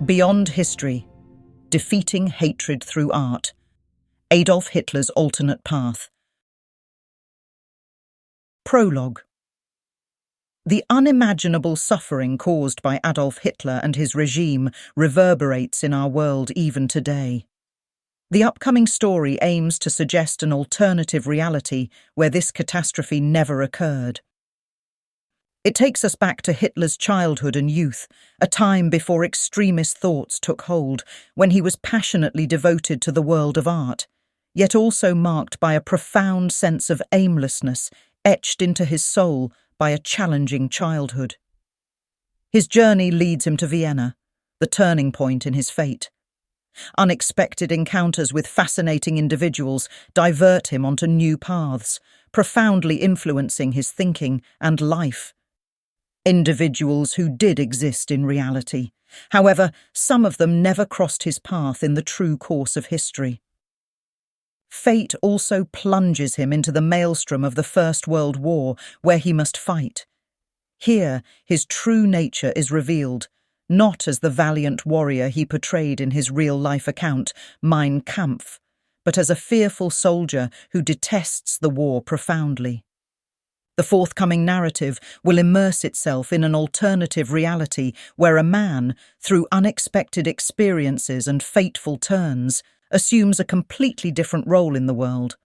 Beyond History, Defeating Hatred Through Art, Adolf Hitler's Alternate Path. Prologue. The unimaginable suffering caused by Adolf Hitler and his regime reverberates in our world even today. The upcoming story aims to suggest an alternative reality where this catastrophe never occurred. It takes us back to Hitler's childhood and youth, a time before extremist thoughts took hold, when he was passionately devoted to the world of art, yet also marked by a profound sense of aimlessness etched into his soul by a challenging childhood. His journey leads him to Vienna, the turning point in his fate. Unexpected encounters with fascinating individuals divert him onto new paths, profoundly influencing his thinking and life. Individuals who did exist in reality. However, some of them never crossed his path in the true course of history. Fate also plunges him into the maelstrom of the First World War, where he must fight. Here, his true nature is revealed, not as the valiant warrior he portrayed in his real-life account, Mein Kampf, but as a fearful soldier who detests the war profoundly. The forthcoming narrative will immerse itself in an alternative reality where a man, through unexpected experiences and fateful turns, assumes a completely different role in the world,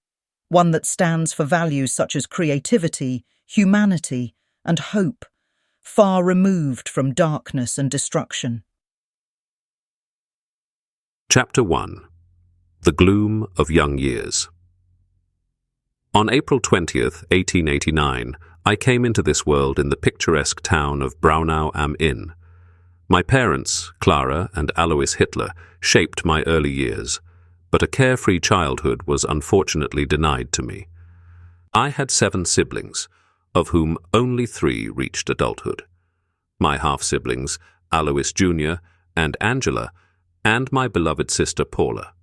one that stands for values such as creativity, humanity, and hope, far removed from darkness and destruction. Chapter 1. The Gloom of Young Years. On April 20th, 1889, I came into this world in the picturesque town of Braunau am Inn. My parents, Clara and Alois Hitler, shaped my early years, but a carefree childhood was unfortunately denied to me. I had 7 siblings, of whom only 3 reached adulthood. My half-siblings, Alois Jr. and Angela, and my beloved sister Paula.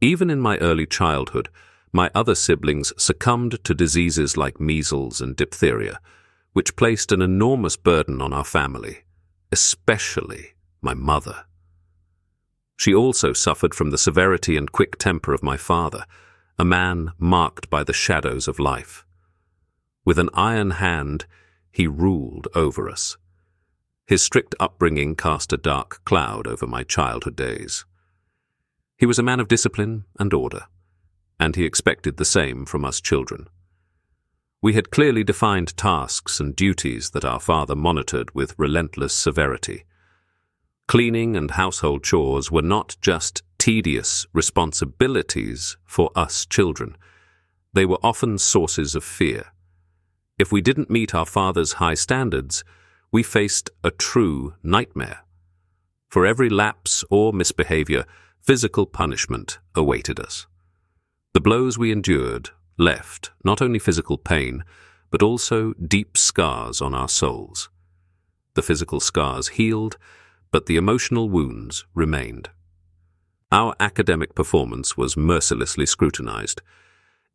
Even in my early childhood, my other siblings succumbed to diseases like measles and diphtheria, which placed an enormous burden on our family, especially my mother. She also suffered from the severity and quick temper of my father, a man marked by the shadows of life. With an iron hand, he ruled over us. His strict upbringing cast a dark cloud over my childhood days. He was a man of discipline and order, and he expected the same from us children. We had clearly defined tasks and duties that our father monitored with relentless severity. Cleaning and household chores were not just tedious responsibilities for us children. They were often sources of fear. If we didn't meet our father's high standards, we faced a true nightmare. For every lapse or misbehavior, physical punishment awaited us. The blows we endured left not only physical pain, but also deep scars on our souls. The physical scars healed, but the emotional wounds remained. Our academic performance was mercilessly scrutinized.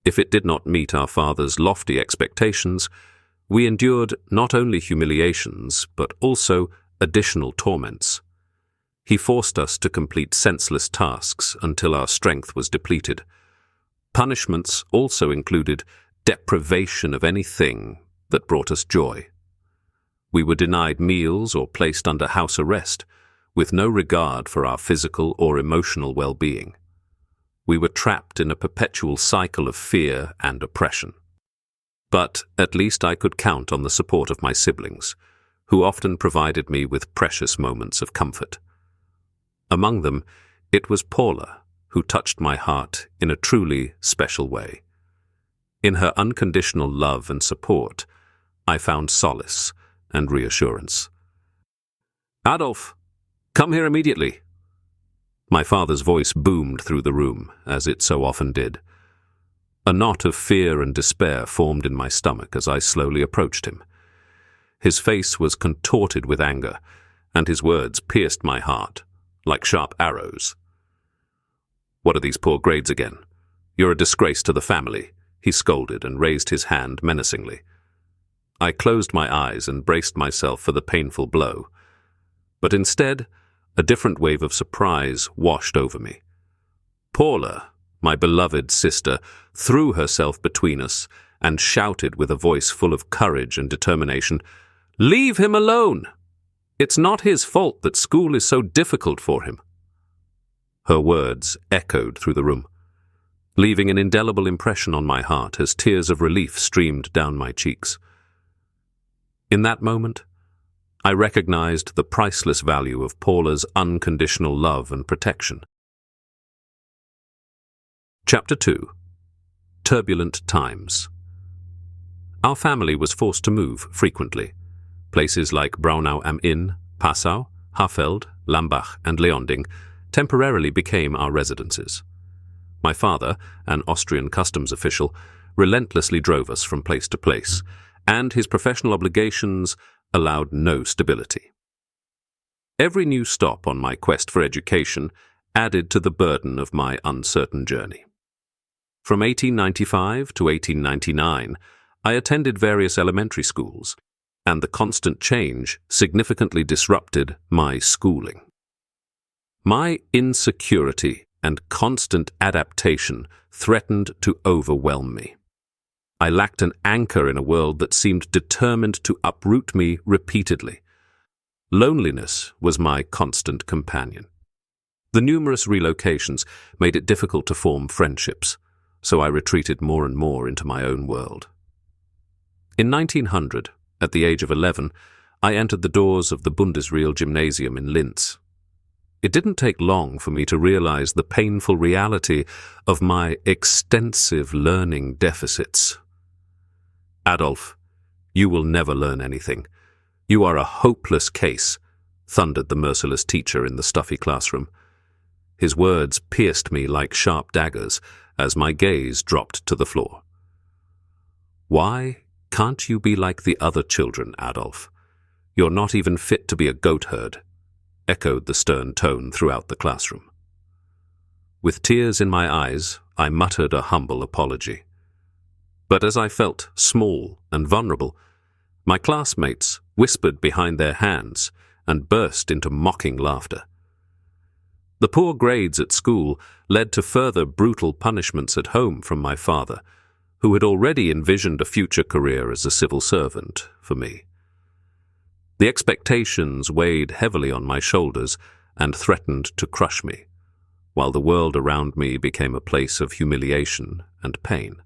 If it did not meet our father's lofty expectations, we endured not only humiliations, but also additional torments. He forced us to complete senseless tasks until our strength was depleted. Punishments also included deprivation of anything that brought us joy. We were denied meals or placed under house arrest, with no regard for our physical or emotional well-being. We were trapped in a perpetual cycle of fear and oppression. But at least I could count on the support of my siblings, who often provided me with precious moments of comfort. Among them, it was Paula, who touched my heart in a truly special way. In her unconditional love and support, I found solace and reassurance. "Adolf, come here immediately." My father's voice boomed through the room, as it so often did. A knot of fear and despair formed in my stomach as I slowly approached him. His face was contorted with anger, and his words pierced my heart, like sharp arrows. "What are these poor grades again? You're a disgrace to the family," he scolded and raised his hand menacingly. I closed my eyes and braced myself for the painful blow. But instead, a different wave of surprise washed over me. Paula, my beloved sister, threw herself between us and shouted with a voice full of courage and determination, "Leave him alone! It's not his fault that school is so difficult for him." Her words echoed through the room, leaving an indelible impression on my heart as tears of relief streamed down my cheeks. In that moment, I recognized the priceless value of Paula's unconditional love and protection. Chapter 2. Turbulent Times. Our family was forced to move frequently. Places like Braunau am Inn, Passau, Hafeld, Lambach, and Leonding temporarily became our residences. My father, an Austrian customs official, relentlessly drove us from place to place, and his professional obligations allowed no stability. Every new stop on my quest for education added to the burden of my uncertain journey. From 1895 to 1899, I attended various elementary schools, and the constant change significantly disrupted my schooling. My insecurity and constant adaptation threatened to overwhelm me. I lacked an anchor in a world that seemed determined to uproot me repeatedly. Loneliness was my constant companion. The numerous relocations made it difficult to form friendships, so I retreated more and more into my own world. In 1900, at the age of 11, I entered the doors of the Bundesreal Gymnasium in Linz. It didn't take long for me to realize the painful reality of my extensive learning deficits. "Adolf, you will never learn anything. You are a hopeless case," thundered the merciless teacher in the stuffy classroom. His words pierced me like sharp daggers as my gaze dropped to the floor. "Why can't you be like the other children, Adolf? You're not even fit to be a goat herd," echoed the stern tone throughout the classroom. With tears in my eyes, I muttered a humble apology. But as I felt small and vulnerable, my classmates whispered behind their hands and burst into mocking laughter. The poor grades at school led to further brutal punishments at home from my father, who had already envisioned a future career as a civil servant for me. The expectations weighed heavily on my shoulders and threatened to crush me, while the world around me became a place of humiliation and pain.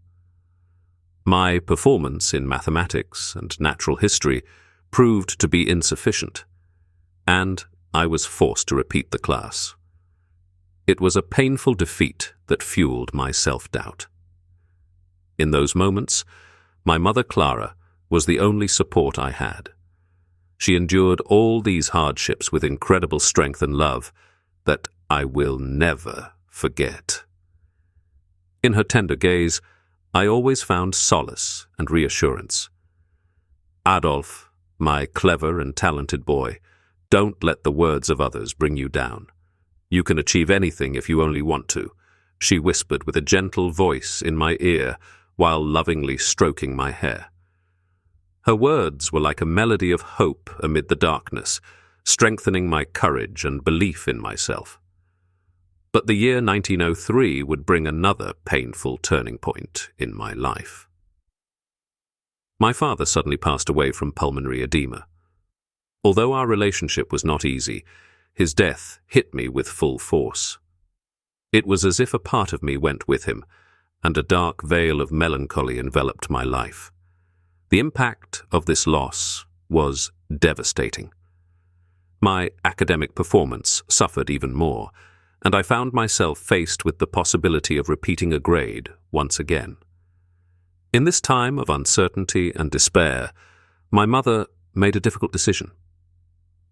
My performance in mathematics and natural history proved to be insufficient, and I was forced to repeat the class. It was a painful defeat that fueled my self-doubt. In those moments, my mother Clara was the only support I had. She endured all these hardships with incredible strength and love that I will never forget. In her tender gaze, I always found solace and reassurance. "Adolf, my clever and talented boy, don't let the words of others bring you down. You can achieve anything if you only want to," she whispered with a gentle voice in my ear while lovingly stroking my hair. Her words were like a melody of hope amid the darkness, strengthening my courage and belief in myself. But the year 1903 would bring another painful turning point in my life. My father suddenly passed away from pulmonary edema. Although our relationship was not easy, his death hit me with full force. It was as if a part of me went with him, and a dark veil of melancholy enveloped my life. The impact of this loss was devastating. My academic performance suffered even more, and I found myself faced with the possibility of repeating a grade once again. In this time of uncertainty and despair, my mother made a difficult decision.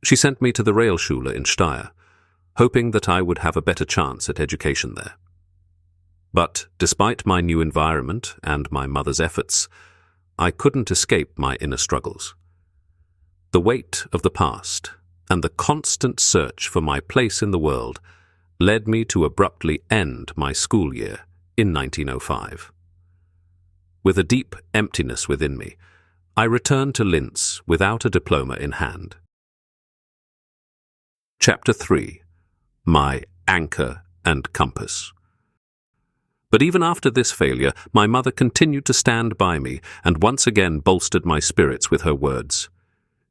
She sent me to the Realschule in Steyr, hoping that I would have a better chance at education there. But despite my new environment and my mother's efforts, I couldn't escape my inner struggles. The weight of the past and the constant search for my place in the world led me to abruptly end my school year in 1905. With a deep emptiness within me, I returned to Linz without a diploma in hand. Chapter 3. My Anchor and Compass. But even after this failure, my mother continued to stand by me and once again bolstered my spirits with her words,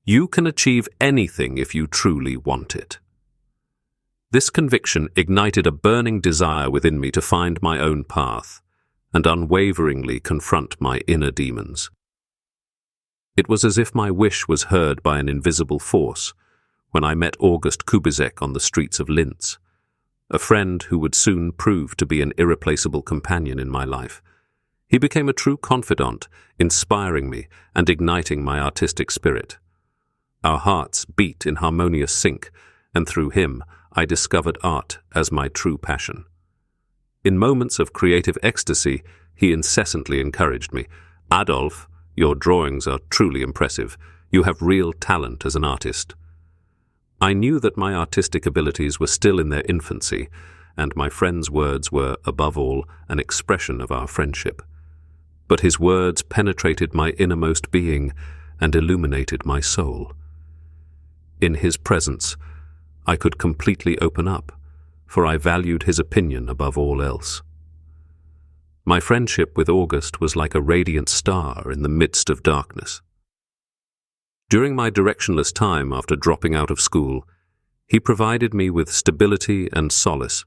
"You can achieve anything if you truly want it." This conviction ignited a burning desire within me to find my own path and unwaveringly confront my inner demons. It was as if my wish was heard by an invisible force when I met August Kubizek on the streets of Linz, a friend who would soon prove to be an irreplaceable companion in my life. He became a true confidant, inspiring me and igniting my artistic spirit. Our hearts beat in harmonious sync, and through him I discovered art as my true passion. In moments of creative ecstasy, he incessantly encouraged me, "Adolf, your drawings are truly impressive. You have real talent as an artist." I knew that my artistic abilities were still in their infancy, and my friend's words were, above all, an expression of our friendship. But his words penetrated my innermost being and illuminated my soul. In his presence, I could completely open up, for I valued his opinion above all else. My friendship with August was like a radiant star in the midst of darkness. During my directionless time after dropping out of school, he provided me with stability and solace.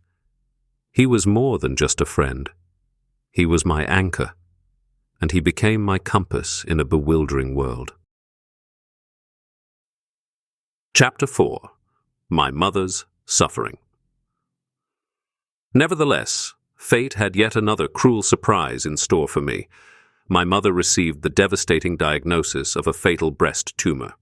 He was more than just a friend. He was my anchor, and he became my compass in a bewildering world. Chapter 4. My Mother's Suffering. Nevertheless, fate had yet another cruel surprise in store for me. My mother received the devastating diagnosis of a fatal breast tumor.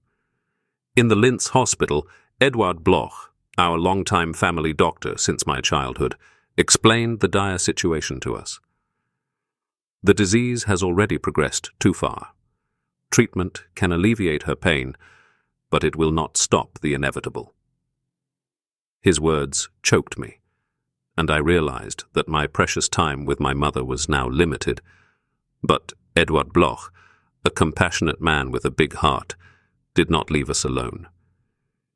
In the Linz hospital, Eduard Bloch, our longtime family doctor since my childhood, explained the dire situation to us. "The disease has already progressed too far. Treatment can alleviate her pain, but it will not stop the inevitable." His words choked me, and I realized that my precious time with my mother was now limited. But Eduard Bloch, a compassionate man with a big heart, did not leave us alone.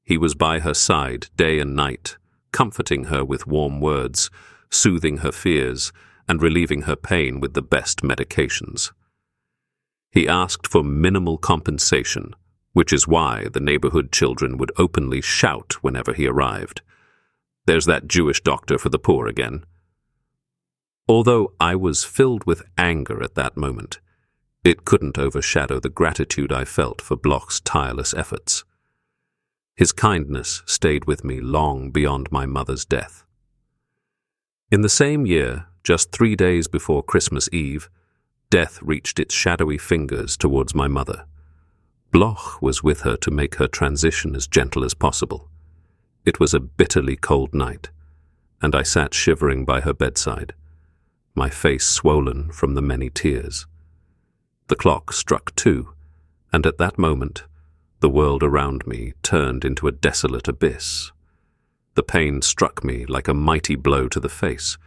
He was by her side day and night, comforting her with warm words, soothing her fears, and relieving her pain with the best medications. He asked for minimal compensation, which is why the neighborhood children would openly shout whenever he arrived, "There's that Jewish doctor for the poor again." Although I was filled with anger at that moment, it couldn't overshadow the gratitude I felt for Bloch's tireless efforts. His kindness stayed with me long beyond my mother's death. In the same year, just 3 days before Christmas Eve, death reached its shadowy fingers towards my mother. Bloch was with her to make her transition as gentle as possible. It was a bitterly cold night, and I sat shivering by her bedside, my face swollen from the many tears. The clock struck 2, and at that moment, the world around me turned into a desolate abyss. The pain struck me like a mighty blow to the face,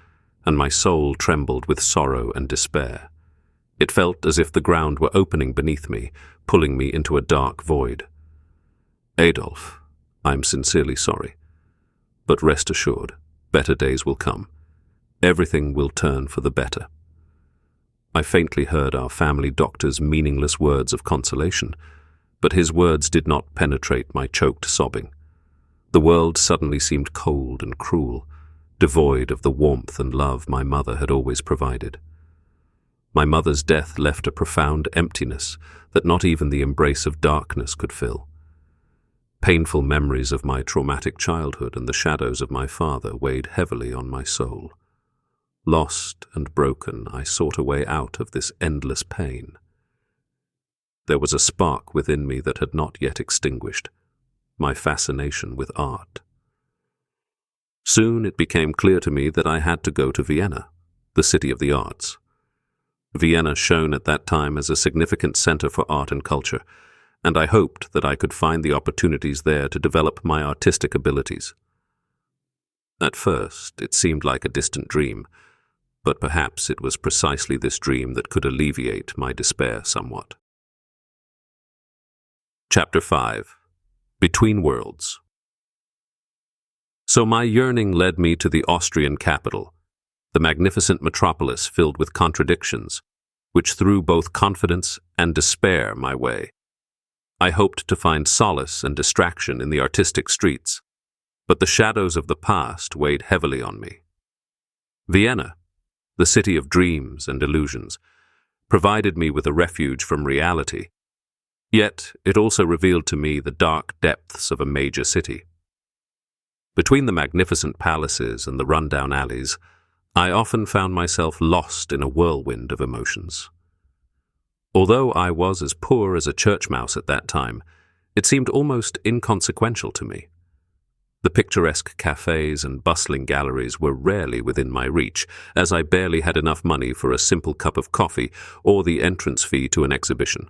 and my soul trembled with sorrow and despair. It felt as if the ground were opening beneath me, pulling me into a dark void. "Adolf, I'm sincerely sorry. But rest assured, better days will come. Everything will turn for the better." I faintly heard our family doctor's meaningless words of consolation, but his words did not penetrate my choked sobbing. The world suddenly seemed cold and cruel, devoid of the warmth and love my mother had always provided. My mother's death left a profound emptiness that not even the embrace of darkness could fill. Painful memories of my traumatic childhood and the shadows of my father weighed heavily on my soul. Lost and broken, I sought a way out of this endless pain. There was a spark within me that had not yet extinguished, my fascination with art. Soon it became clear to me that I had to go to Vienna, the city of the arts. Vienna shone at that time as a significant center for art and culture, and I hoped that I could find the opportunities there to develop my artistic abilities. At first, it seemed like a distant dream, but perhaps it was precisely this dream that could alleviate my despair somewhat. Chapter 5. Between Worlds. So my yearning led me to the Austrian capital, the magnificent metropolis filled with contradictions, which threw both confidence and despair my way. I hoped to find solace and distraction in the artistic streets, but the shadows of the past weighed heavily on me. Vienna, the city of dreams and illusions, provided me with a refuge from reality, yet it also revealed to me the dark depths of a major city. Between the magnificent palaces and the rundown alleys, I often found myself lost in a whirlwind of emotions. Although I was as poor as a church mouse at that time, it seemed almost inconsequential to me. The picturesque cafes and bustling galleries were rarely within my reach, as I barely had enough money for a simple cup of coffee or the entrance fee to an exhibition.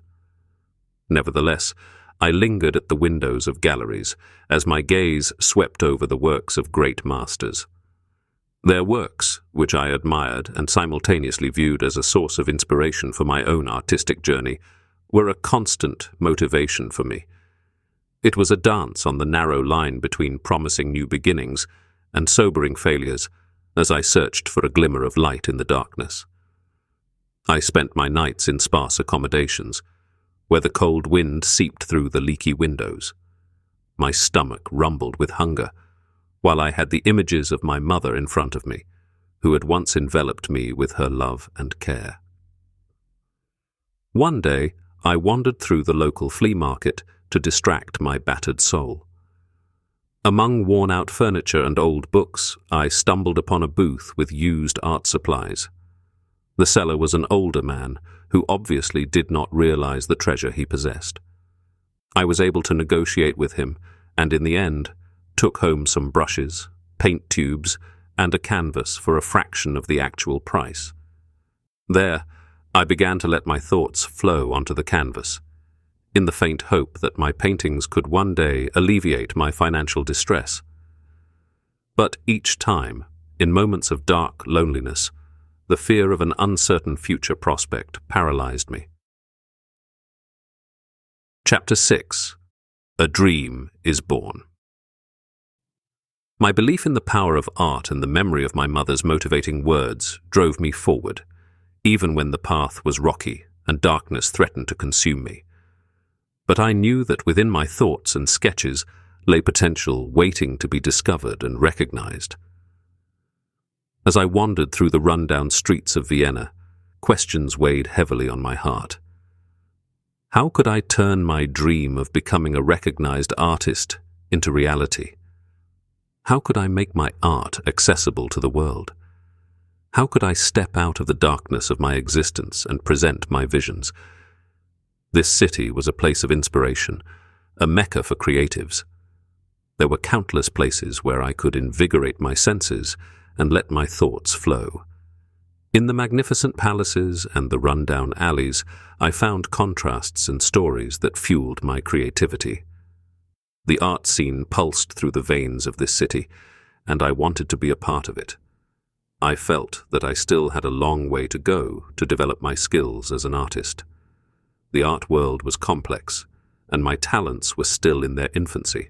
Nevertheless, I lingered at the windows of galleries as my gaze swept over the works of great masters. Their works, which I admired and simultaneously viewed as a source of inspiration for my own artistic journey, were a constant motivation for me. It was a dance on the narrow line between promising new beginnings and sobering failures as I searched for a glimmer of light in the darkness. I spent my nights in sparse accommodations, where the cold wind seeped through the leaky windows. My stomach rumbled with hunger, while I had the images of my mother in front of me, who had once enveloped me with her love and care. One day, I wandered through the local flea market to distract my battered soul. Among worn-out furniture and old books, I stumbled upon a booth with used art supplies. The seller was an older man who obviously did not realize the treasure he possessed. I was able to negotiate with him, and in the end, took home some brushes, paint tubes, and a canvas for a fraction of the actual price. There, I began to let my thoughts flow onto the canvas, in the faint hope that my paintings could one day alleviate my financial distress. But each time, in moments of dark loneliness, the fear of an uncertain future prospect paralyzed me. Chapter 6. A Dream is Born. My belief in the power of art and the memory of my mother's motivating words drove me forward, even when the path was rocky and darkness threatened to consume me. But I knew that within my thoughts and sketches lay potential waiting to be discovered and recognized. As I wandered through the rundown streets of Vienna, questions weighed heavily on my heart. How could I turn my dream of becoming a recognized artist into reality? How could I make my art accessible to the world? How could I step out of the darkness of my existence and present my visions? This city was a place of inspiration, a mecca for creatives. There were countless places where I could invigorate my senses and let my thoughts flow. In the magnificent palaces and the rundown alleys, I found contrasts and stories that fueled my creativity. The art scene pulsed through the veins of this city, and I wanted to be a part of it. I felt that I still had a long way to go to develop my skills as an artist. The art world was complex, and my talents were still in their infancy.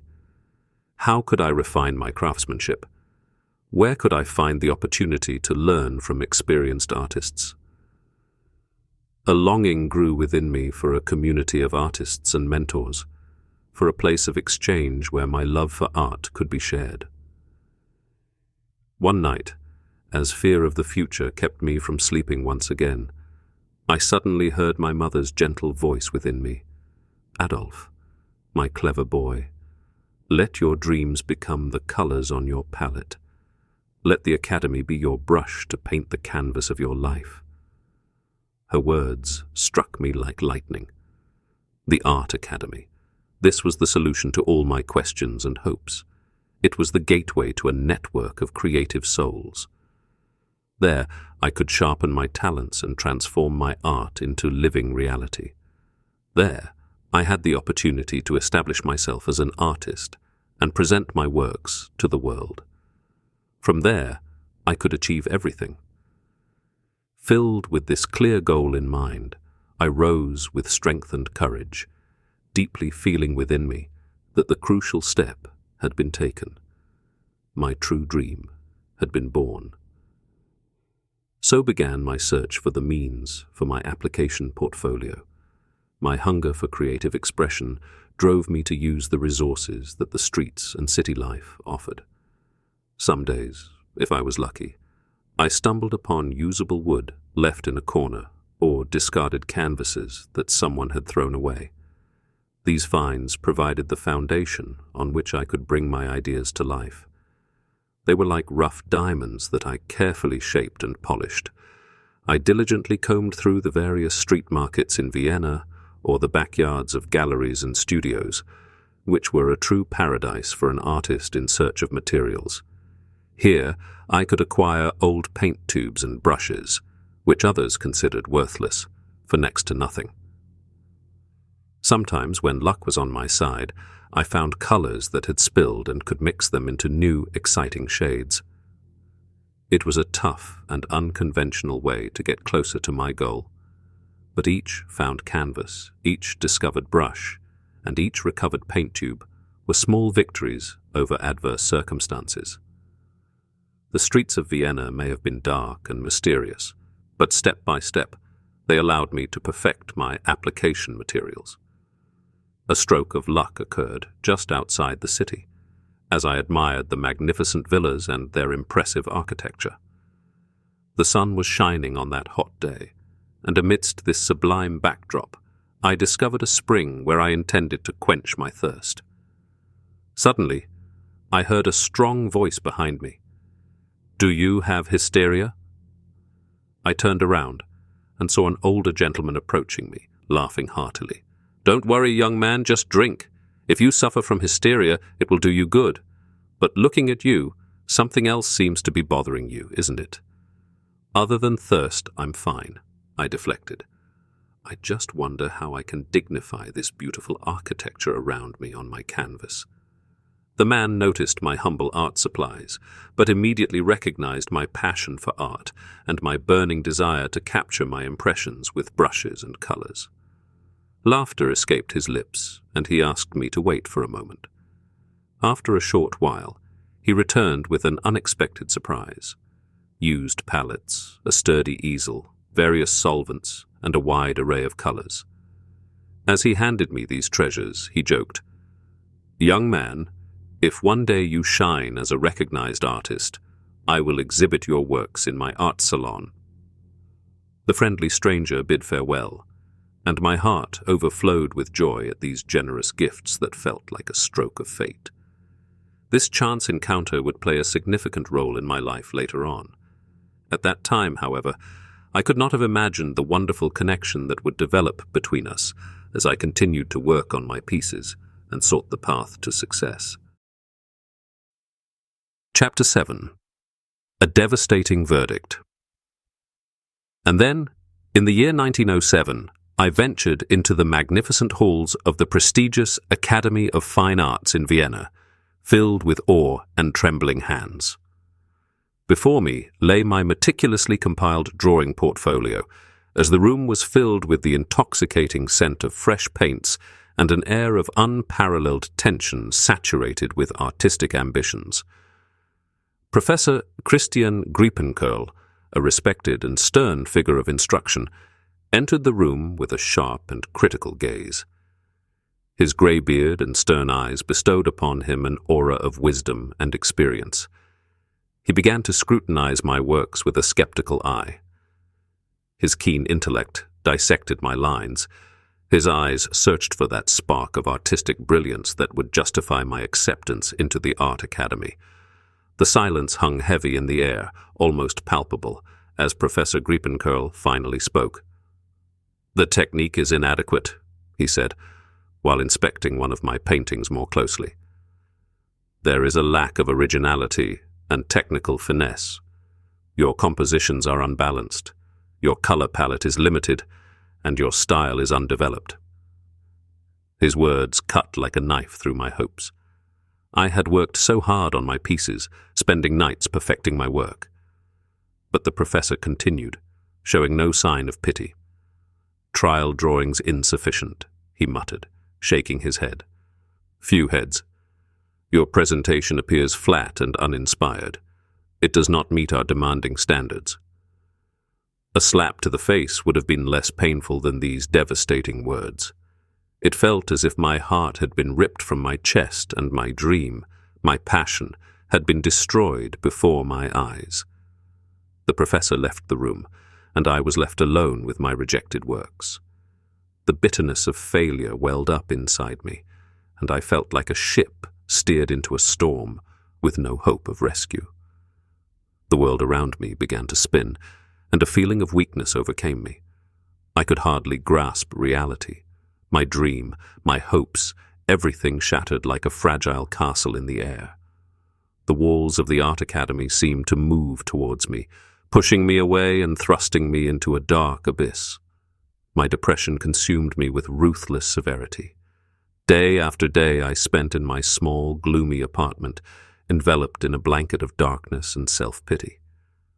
How could I refine my craftsmanship? Where could I find the opportunity to learn from experienced artists? A longing grew within me for a community of artists and mentors, for a place of exchange where my love for art could be shared. One night, as fear of the future kept me from sleeping once again, I suddenly heard my mother's gentle voice within me. "Adolf, my clever boy, let your dreams become the colors on your palette. Let the academy be your brush to paint the canvas of your life." Her words struck me like lightning. The Art Academy. This was the solution to all my questions and hopes. It was the gateway to a network of creative souls. There, I could sharpen my talents and transform my art into living reality. There, I had the opportunity to establish myself as an artist and present my works to the world. From there, I could achieve everything. Filled with this clear goal in mind, I rose with strengthened courage, deeply feeling within me that the crucial step had been taken. My true dream had been born. So began my search for the means for my application portfolio. My hunger for creative expression drove me to use the resources that the streets and city life offered. Some days, if I was lucky, I stumbled upon usable wood left in a corner or discarded canvases that someone had thrown away. These finds provided the foundation on which I could bring my ideas to life. They were like rough diamonds that I carefully shaped and polished. I diligently combed through the various street markets in Vienna or the backyards of galleries and studios, which were a true paradise for an artist in search of materials. Here, I could acquire old paint tubes and brushes, which others considered worthless, for next to nothing. Sometimes, when luck was on my side, I found colors that had spilled and could mix them into new, exciting shades. It was a tough and unconventional way to get closer to my goal. But each found canvas, each discovered brush, and each recovered paint tube were small victories over adverse circumstances. The streets of Vienna may have been dark and mysterious, but step by step, they allowed me to perfect my application materials. A stroke of luck occurred just outside the city, as I admired the magnificent villas and their impressive architecture. The sun was shining on that hot day, and amidst this sublime backdrop, I discovered a spring where I intended to quench my thirst. Suddenly, I heard a strong voice behind me. "Do you have hysteria?" I turned around and saw an older gentleman approaching me, laughing heartily. "Don't worry, young man, just drink. If you suffer from hysteria, it will do you good. But looking at you, something else seems to be bothering you, isn't it?" "Other than thirst, I'm fine," I deflected. "I just wonder how I can dignify this beautiful architecture around me on my canvas." The man noticed my humble art supplies, but immediately recognized my passion for art and my burning desire to capture my impressions with brushes and colors. Laughter escaped his lips, and he asked me to wait for a moment. After a short while, he returned with an unexpected surprise. Used palettes, a sturdy easel, various solvents, and a wide array of colors. As he handed me these treasures, he joked, "Young man, if one day you shine as a recognized artist, I will exhibit your works in my art salon." The friendly stranger bid farewell, and my heart overflowed with joy at these generous gifts that felt like a stroke of fate. This chance encounter would play a significant role in my life later on. At that time, however, I could not have imagined the wonderful connection that would develop between us as I continued to work on my pieces and sought the path to success. Chapter 7. A Devastating Verdict. And then, in the year 1907, I ventured into the magnificent halls of the prestigious Academy of Fine Arts in Vienna, filled with awe and trembling hands. Before me lay my meticulously compiled drawing portfolio, as the room was filled with the intoxicating scent of fresh paints and an air of unparalleled tension saturated with artistic ambitions. Professor Christian Griepenkerl, a respected and stern figure of instruction, entered the room with a sharp and critical gaze. His grey beard and stern eyes bestowed upon him an aura of wisdom and experience. He began to scrutinize my works with a skeptical eye. His keen intellect dissected my lines. His eyes searched for that spark of artistic brilliance that would justify my acceptance into the Art Academy. The silence hung heavy in the air, almost palpable, as Professor Griepenkerl finally spoke. "The technique is inadequate," he said, while inspecting one of my paintings more closely. There is a lack of originality and technical finesse. Your compositions are unbalanced, your color palette is limited, and your style is undeveloped." His words cut like a knife through my hopes. I had worked so hard on my pieces, spending nights perfecting my work. But the professor continued, showing no sign of pity. "Trial drawings insufficient," he muttered, shaking his head. "Few heads. Your presentation appears flat and uninspired. It does not meet our demanding standards." A slap to the face would have been less painful than these devastating words. It felt as if my heart had been ripped from my chest and my dream, my passion, had been destroyed before my eyes. The professor left the room, and I was left alone with my rejected works. The bitterness of failure welled up inside me, and I felt like a ship steered into a storm with no hope of rescue. The world around me began to spin, and a feeling of weakness overcame me. I could hardly grasp reality. My dream, my hopes, everything shattered like a fragile castle in the air. The walls of the art academy seemed to move towards me, pushing me away and thrusting me into a dark abyss. My depression consumed me with ruthless severity. Day after day I spent in my small, gloomy apartment, enveloped in a blanket of darkness and self-pity.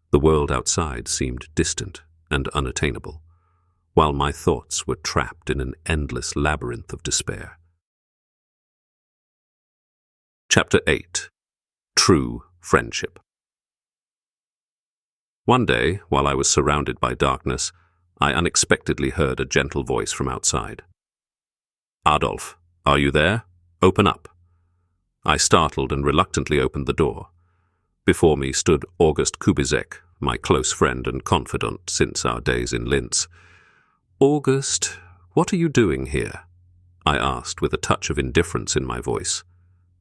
The world outside seemed distant and unattainable, while my thoughts were trapped in an endless labyrinth of despair. Chapter 8. True Friendship. One day, while I was surrounded by darkness, I unexpectedly heard a gentle voice from outside. "Adolf, are you there? Open up." I startled and reluctantly opened the door. Before me stood August Kubizek, my close friend and confidant since our days in Linz. "August, what are you doing here?" I asked with a touch of indifference in my voice.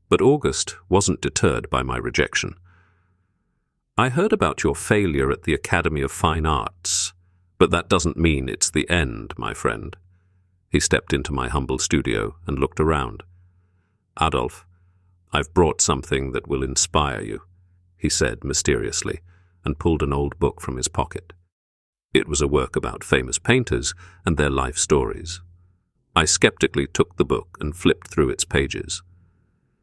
But August wasn't deterred by my rejection. "I heard about your failure at the Academy of Fine Arts, but that doesn't mean it's the end, my friend." He stepped into my humble studio and looked around. "Adolf, I've brought something that will inspire you," he said mysteriously, and pulled an old book from his pocket. It was a work about famous painters and their life stories. I skeptically took the book and flipped through its pages.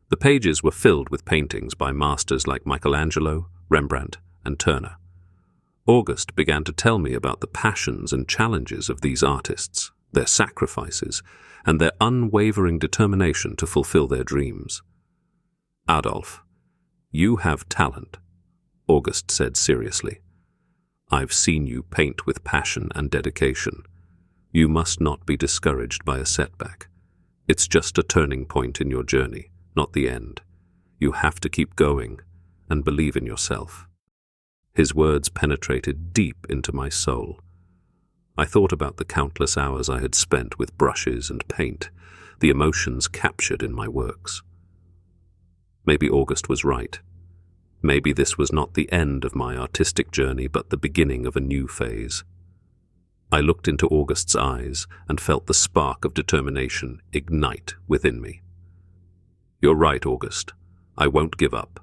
The pages were filled with paintings by masters like Michelangelo, Rembrandt, and Turner. August began to tell me about the passions and challenges of these artists, their sacrifices, and their unwavering determination to fulfill their dreams. "Adolf, you have talent," August said seriously. "I've seen you paint with passion and dedication. You must not be discouraged by a setback. It's just a turning point in your journey, not the end. You have to keep going and believe in yourself." His words penetrated deep into my soul. I thought about the countless hours I had spent with brushes and paint, the emotions captured in my works. Maybe August was right. Maybe this was not the end of my artistic journey, but the beginning of a new phase. I looked into August's eyes and felt the spark of determination ignite within me. "You're right, August. I won't give up.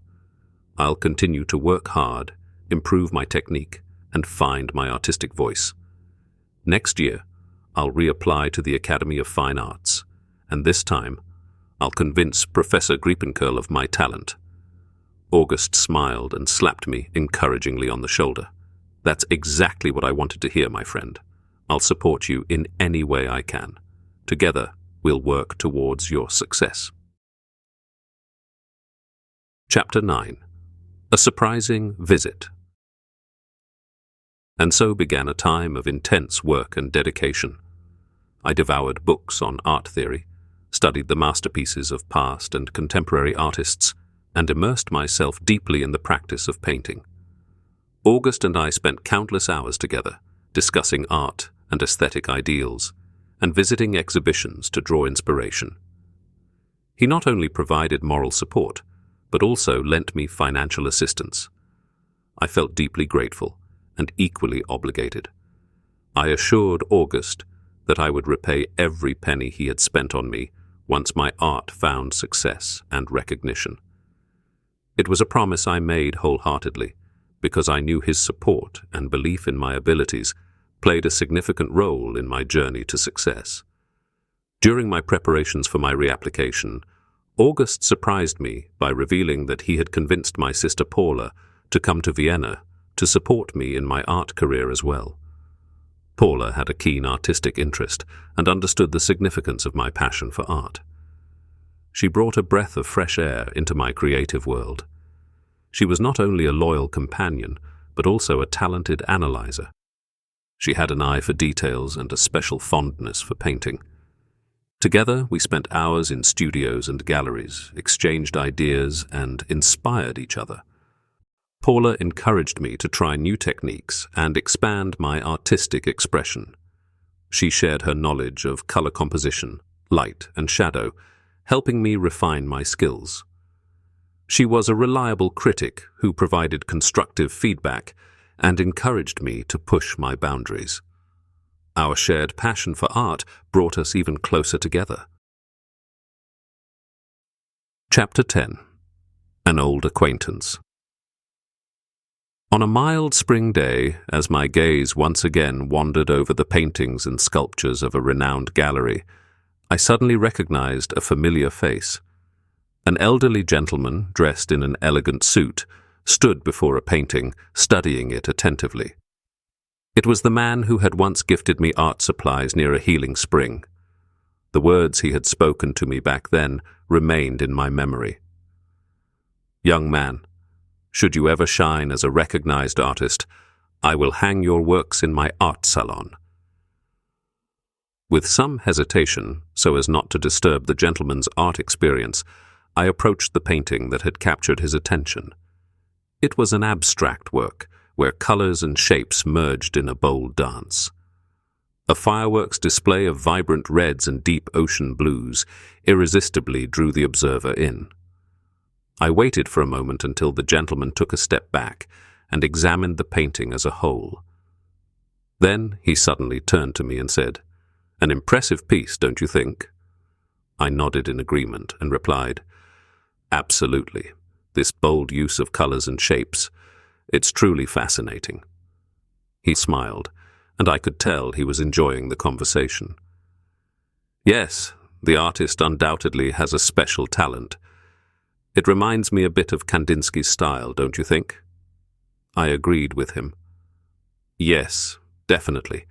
I'll continue to work hard, improve my technique, and find my artistic voice. Next year, I'll reapply to the Academy of Fine Arts, and this time, I'll convince Professor Griepenkerl of my talent." August smiled and slapped me encouragingly on the shoulder. "That's exactly what I wanted to hear, my friend. I'll support you in any way I can. Together, we'll work towards your success." Chapter 9. A Surprising Visit. And so began a time of intense work and dedication. I devoured books on art theory, studied the masterpieces of past and contemporary artists, and immersed myself deeply in the practice of painting. August and I spent countless hours together, discussing art and aesthetic ideals, and visiting exhibitions to draw inspiration. He not only provided moral support, but also lent me financial assistance. I felt deeply grateful and equally obligated. I assured August that I would repay every penny he had spent on me once my art found success and recognition. It was a promise I made wholeheartedly, because I knew his support and belief in my abilities played a significant role in my journey to success. During my preparations for my reapplication, August surprised me by revealing that he had convinced my sister Paula to come to Vienna to support me in my art career as well. Paula had a keen artistic interest and understood the significance of my passion for art. She brought a breath of fresh air into my creative world. She was not only a loyal companion, but also a talented analyzer. She had an eye for details and a special fondness for painting. Together, we spent hours in studios and galleries, exchanged ideas, and inspired each other. Paula encouraged me to try new techniques and expand my artistic expression. She shared her knowledge of color composition, light, and shadow, helping me refine my skills. She was a reliable critic who provided constructive feedback and encouraged me to push my boundaries. Our shared passion for art brought us even closer together. Chapter 10. An Old Acquaintance. On a mild spring day, as my gaze once again wandered over the paintings and sculptures of a renowned gallery, I suddenly recognized a familiar face. An elderly gentleman, dressed in an elegant suit, stood before a painting, studying it attentively. It was the man who had once gifted me art supplies near a healing spring. The words he had spoken to me back then remained in my memory. "Young man, should you ever shine as a recognized artist, I will hang your works in my art salon." With some hesitation, so as not to disturb the gentleman's art experience, I approached the painting that had captured his attention. It was an abstract work, where colors and shapes merged in a bold dance. A fireworks display of vibrant reds and deep ocean blues irresistibly drew the observer in. I waited for a moment until the gentleman took a step back and examined the painting as a whole. Then he suddenly turned to me and said, "An impressive piece, don't you think?" I nodded in agreement and replied, "Absolutely. This bold use of colors and shapes. It's truly fascinating." He smiled, and I could tell he was enjoying the conversation. "Yes, the artist undoubtedly has a special talent. It reminds me a bit of Kandinsky's style, don't you think?" I agreed with him. "Yes, definitely.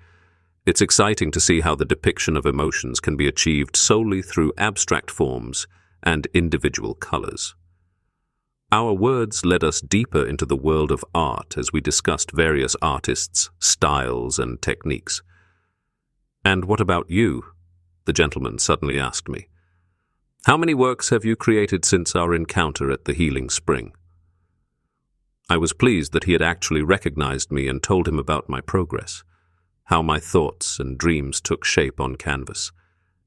It's exciting to see how the depiction of emotions can be achieved solely through abstract forms and individual colors." Our words led us deeper into the world of art as we discussed various artists, styles, and techniques. "And what about you?" the gentleman suddenly asked me. "How many works have you created since our encounter at the Healing Spring?" I was pleased that he had actually recognized me and told him about my progress, how my thoughts and dreams took shape on canvas,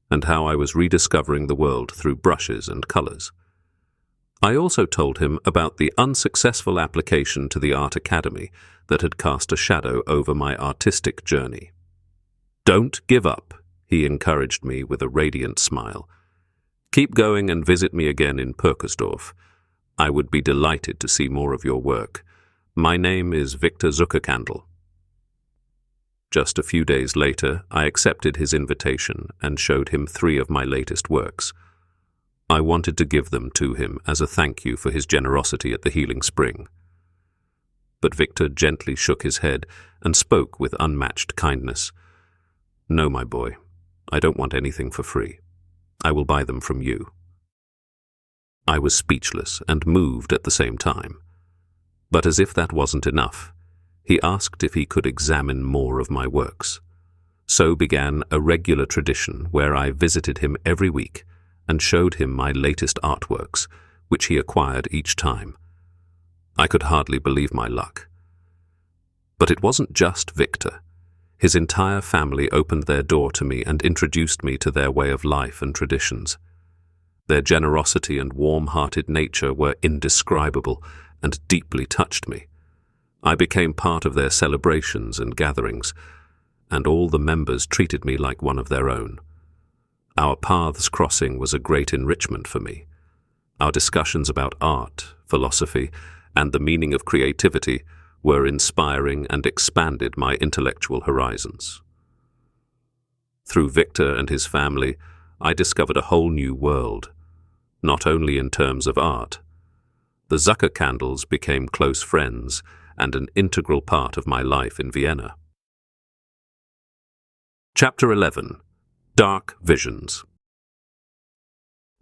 and how I was rediscovering the world through brushes and colors. I also told him about the unsuccessful application to the Art Academy that had cast a shadow over my artistic journey. "Don't give up," he encouraged me with a radiant smile. "Keep going and visit me again in Purkersdorf. I would be delighted to see more of your work. My name is Victor Zuckerkandl." Just a few days later, I accepted his invitation and showed him 3 of my latest works. I wanted to give them to him as a thank you for his generosity at the Healing Spring. But Victor gently shook his head and spoke with unmatched kindness. "No, my boy, I don't want anything for free. I will buy them from you." I was speechless and moved at the same time. But as if that wasn't enough, he asked if he could examine more of my works. So began a regular tradition where I visited him every week and showed him my latest artworks, which he acquired each time. I could hardly believe my luck. But it wasn't just Victor. His entire family opened their door to me and introduced me to their way of life and traditions. Their generosity and warm-hearted nature were indescribable and deeply touched me. I became part of their celebrations and gatherings, and all the members treated me like one of their own. Our paths crossing was a great enrichment for me. Our discussions about art, philosophy, and the meaning of creativity were inspiring and expanded my intellectual horizons. Through Victor and his family, I discovered a whole new world, not only in terms of art. The Zucker candles became close friends and an integral part of my life in Vienna. Chapter 11. Dark Visions.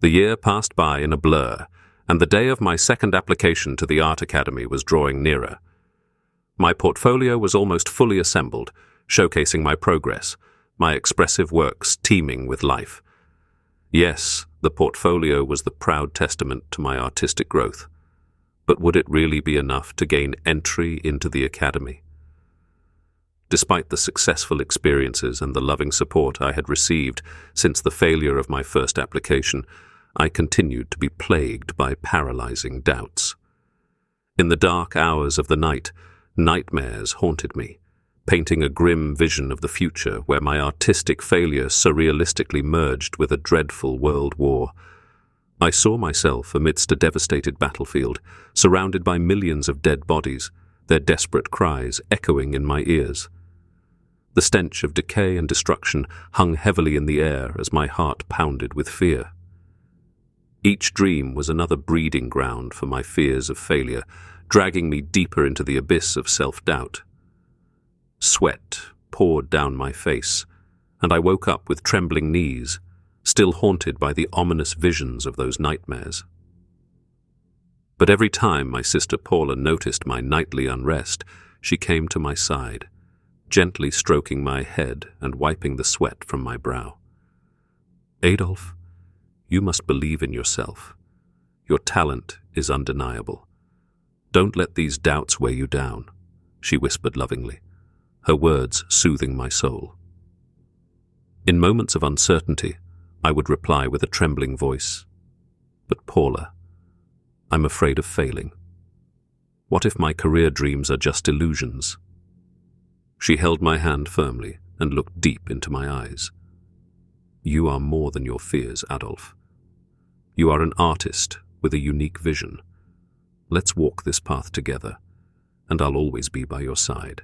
The year passed by in a blur, and the day of my second application to the Art Academy was drawing nearer. My portfolio was almost fully assembled, showcasing my progress, my expressive works teeming with life. Yes, the portfolio was the proud testament to my artistic growth. But would it really be enough to gain entry into the Academy? Despite the successful experiences and the loving support I had received since the failure of my first application, I continued to be plagued by paralyzing doubts. In the dark hours of the night, nightmares haunted me, painting a grim vision of the future where my artistic failure surrealistically merged with a dreadful world war. I saw myself amidst a devastated battlefield, surrounded by millions of dead bodies, their desperate cries echoing in my ears. The stench of decay and destruction hung heavily in the air as my heart pounded with fear. Each dream was another breeding ground for my fears of failure, dragging me deeper into the abyss of self-doubt. Sweat poured down my face, and I woke up with trembling knees, still haunted by the ominous visions of those nightmares. But every time my sister Paula noticed my nightly unrest, she came to my side, gently stroking my head and wiping the sweat from my brow. "Adolf, you must believe in yourself. Your talent is undeniable. Don't let these doubts weigh you down," she whispered lovingly, her words soothing my soul. In moments of uncertainty, I would reply with a trembling voice, "But Paula, I'm afraid of failing. What if my career dreams are just illusions?" She held my hand firmly and looked deep into my eyes. "You are more than your fears, Adolf. You are an artist with a unique vision. Let's walk this path together, and I'll always be by your side."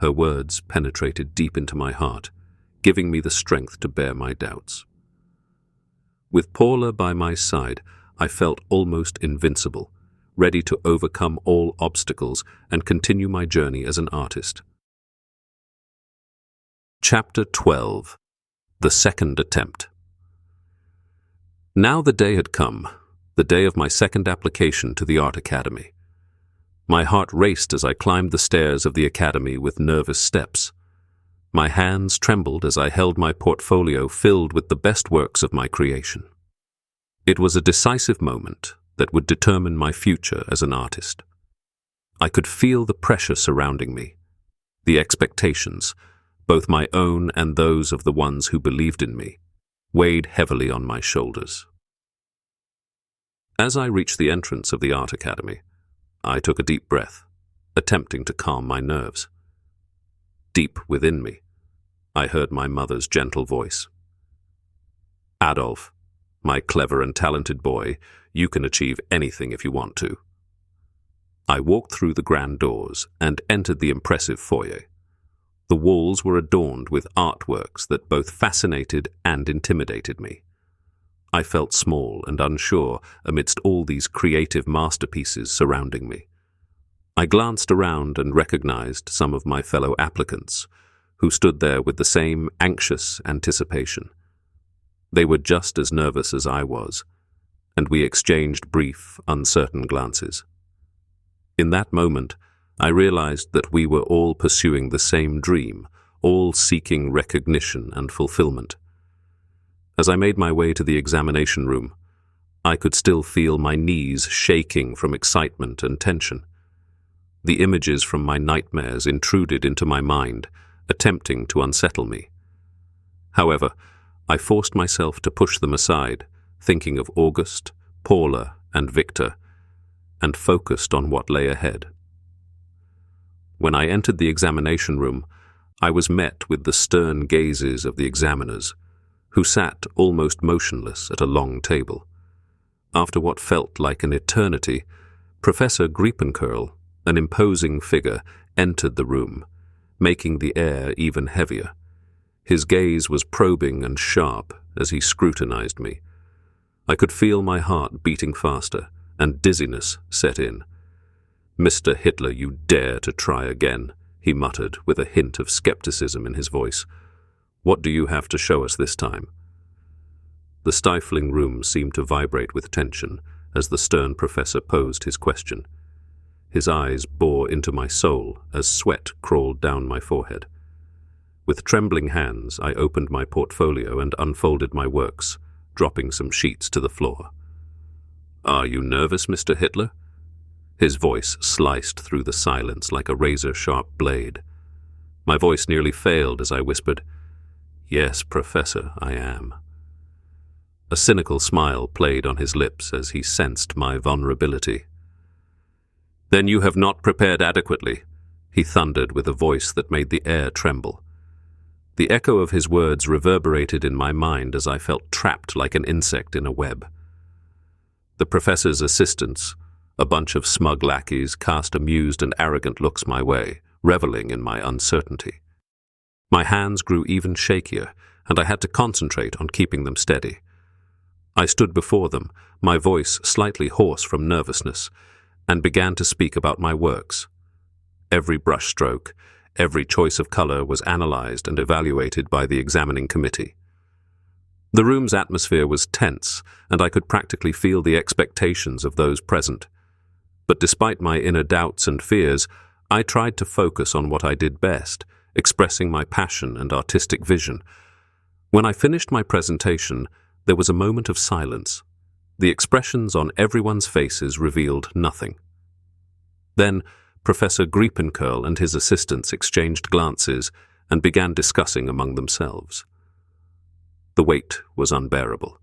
Her words penetrated deep into my heart, giving me the strength to bear my doubts. With Paula by my side, I felt almost invincible, ready to overcome all obstacles and continue my journey as an artist. Chapter 12. The Second Attempt. Now the day had come, the day of my second application to the Art Academy. My heart raced as I climbed the stairs of the Academy with nervous steps. My hands trembled as I held my portfolio filled with the best works of my creation. It was a decisive moment that would determine my future as an artist. I could feel the pressure surrounding me, the expectations, both my own and those of the ones who believed in me, weighed heavily on my shoulders. As I reached the entrance of the Art Academy, I took a deep breath, attempting to calm my nerves. Deep within me, I heard my mother's gentle voice. "Adolf, my clever and talented boy, you can achieve anything if you want to." I walked through the grand doors and entered the impressive foyer. The walls were adorned with artworks that both fascinated and intimidated me. I felt small and unsure amidst all these creative masterpieces surrounding me. I glanced around and recognized some of my fellow applicants, who stood there with the same anxious anticipation. They were just as nervous as I was, and we exchanged brief, uncertain glances. In that moment, I realized that we were all pursuing the same dream, all seeking recognition and fulfillment. As I made my way to the examination room, I could still feel my knees shaking from excitement and tension. The images from my nightmares intruded into my mind, attempting to unsettle me. However, I forced myself to push them aside, thinking of August, Paula, and Victor, and focused on what lay ahead. When I entered the examination room, I was met with the stern gazes of the examiners, who sat almost motionless at a long table. After what felt like an eternity, Professor Griepenkurl, an imposing figure, entered the room, making the air even heavier. His gaze was probing and sharp as he scrutinized me. I could feel my heart beating faster, and dizziness set in. "Mr. Hitler, you dare to try again," he muttered with a hint of skepticism in his voice. "What do you have to show us this time?" The stifling room seemed to vibrate with tension as the stern professor posed his question. His eyes bore into my soul as sweat crawled down my forehead. With trembling hands, I opened my portfolio and unfolded my works, dropping some sheets to the floor. "Are you nervous, Mr. Hitler?" His voice sliced through the silence like a razor-sharp blade. My voice nearly failed as I whispered, "Yes, Professor, I am." A cynical smile played on his lips as he sensed my vulnerability. "Then you have not prepared adequately," he thundered with a voice that made the air tremble. The echo of his words reverberated in my mind as I felt trapped like an insect in a web. The professor's assistants, a bunch of smug lackeys, cast amused and arrogant looks my way, reveling in my uncertainty. My hands grew even shakier, and I had to concentrate on keeping them steady. I stood before them, my voice slightly hoarse from nervousness, and began to speak about my works. Every brushstroke, every choice of color was analyzed and evaluated by the examining committee. The room's atmosphere was tense, and I could practically feel the expectations of those present. But despite my inner doubts and fears, I tried to focus on what I did best, expressing my passion and artistic vision. When I finished my presentation, there was a moment of silence. The expressions on everyone's faces revealed nothing. Then, Professor Griepenkurl and his assistants exchanged glances and began discussing among themselves. The weight was unbearable,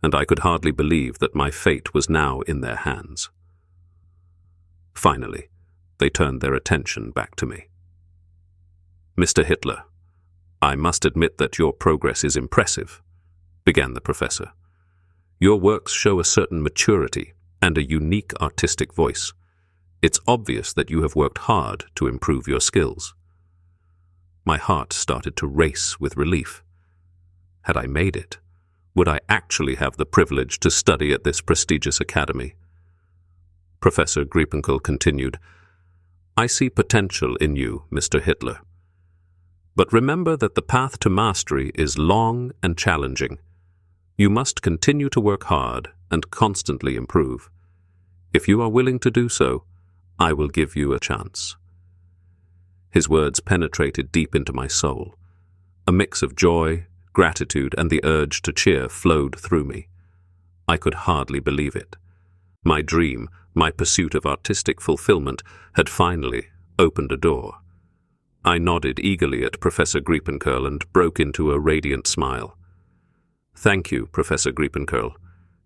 and I could hardly believe that my fate was now in their hands. Finally, they turned their attention back to me. "Mr. Hitler, I must admit that your progress is impressive," began the professor. "Your works show a certain maturity and a unique artistic voice. It's obvious that you have worked hard to improve your skills." My heart started to race with relief. Had I made it? Would I actually have the privilege to study at this prestigious academy? Professor Griepenkurl continued, "I see potential in you, Mr. Hitler. But remember that the path to mastery is long and challenging. You must continue to work hard and constantly improve. If you are willing to do so, I will give you a chance." His words penetrated deep into my soul. A mix of joy, gratitude, and the urge to cheer flowed through me. I could hardly believe it. My dream, my pursuit of artistic fulfillment, had finally opened a door. I nodded eagerly at Professor Griepenkurl and broke into a radiant smile. "Thank you, Professor Griepenkurl.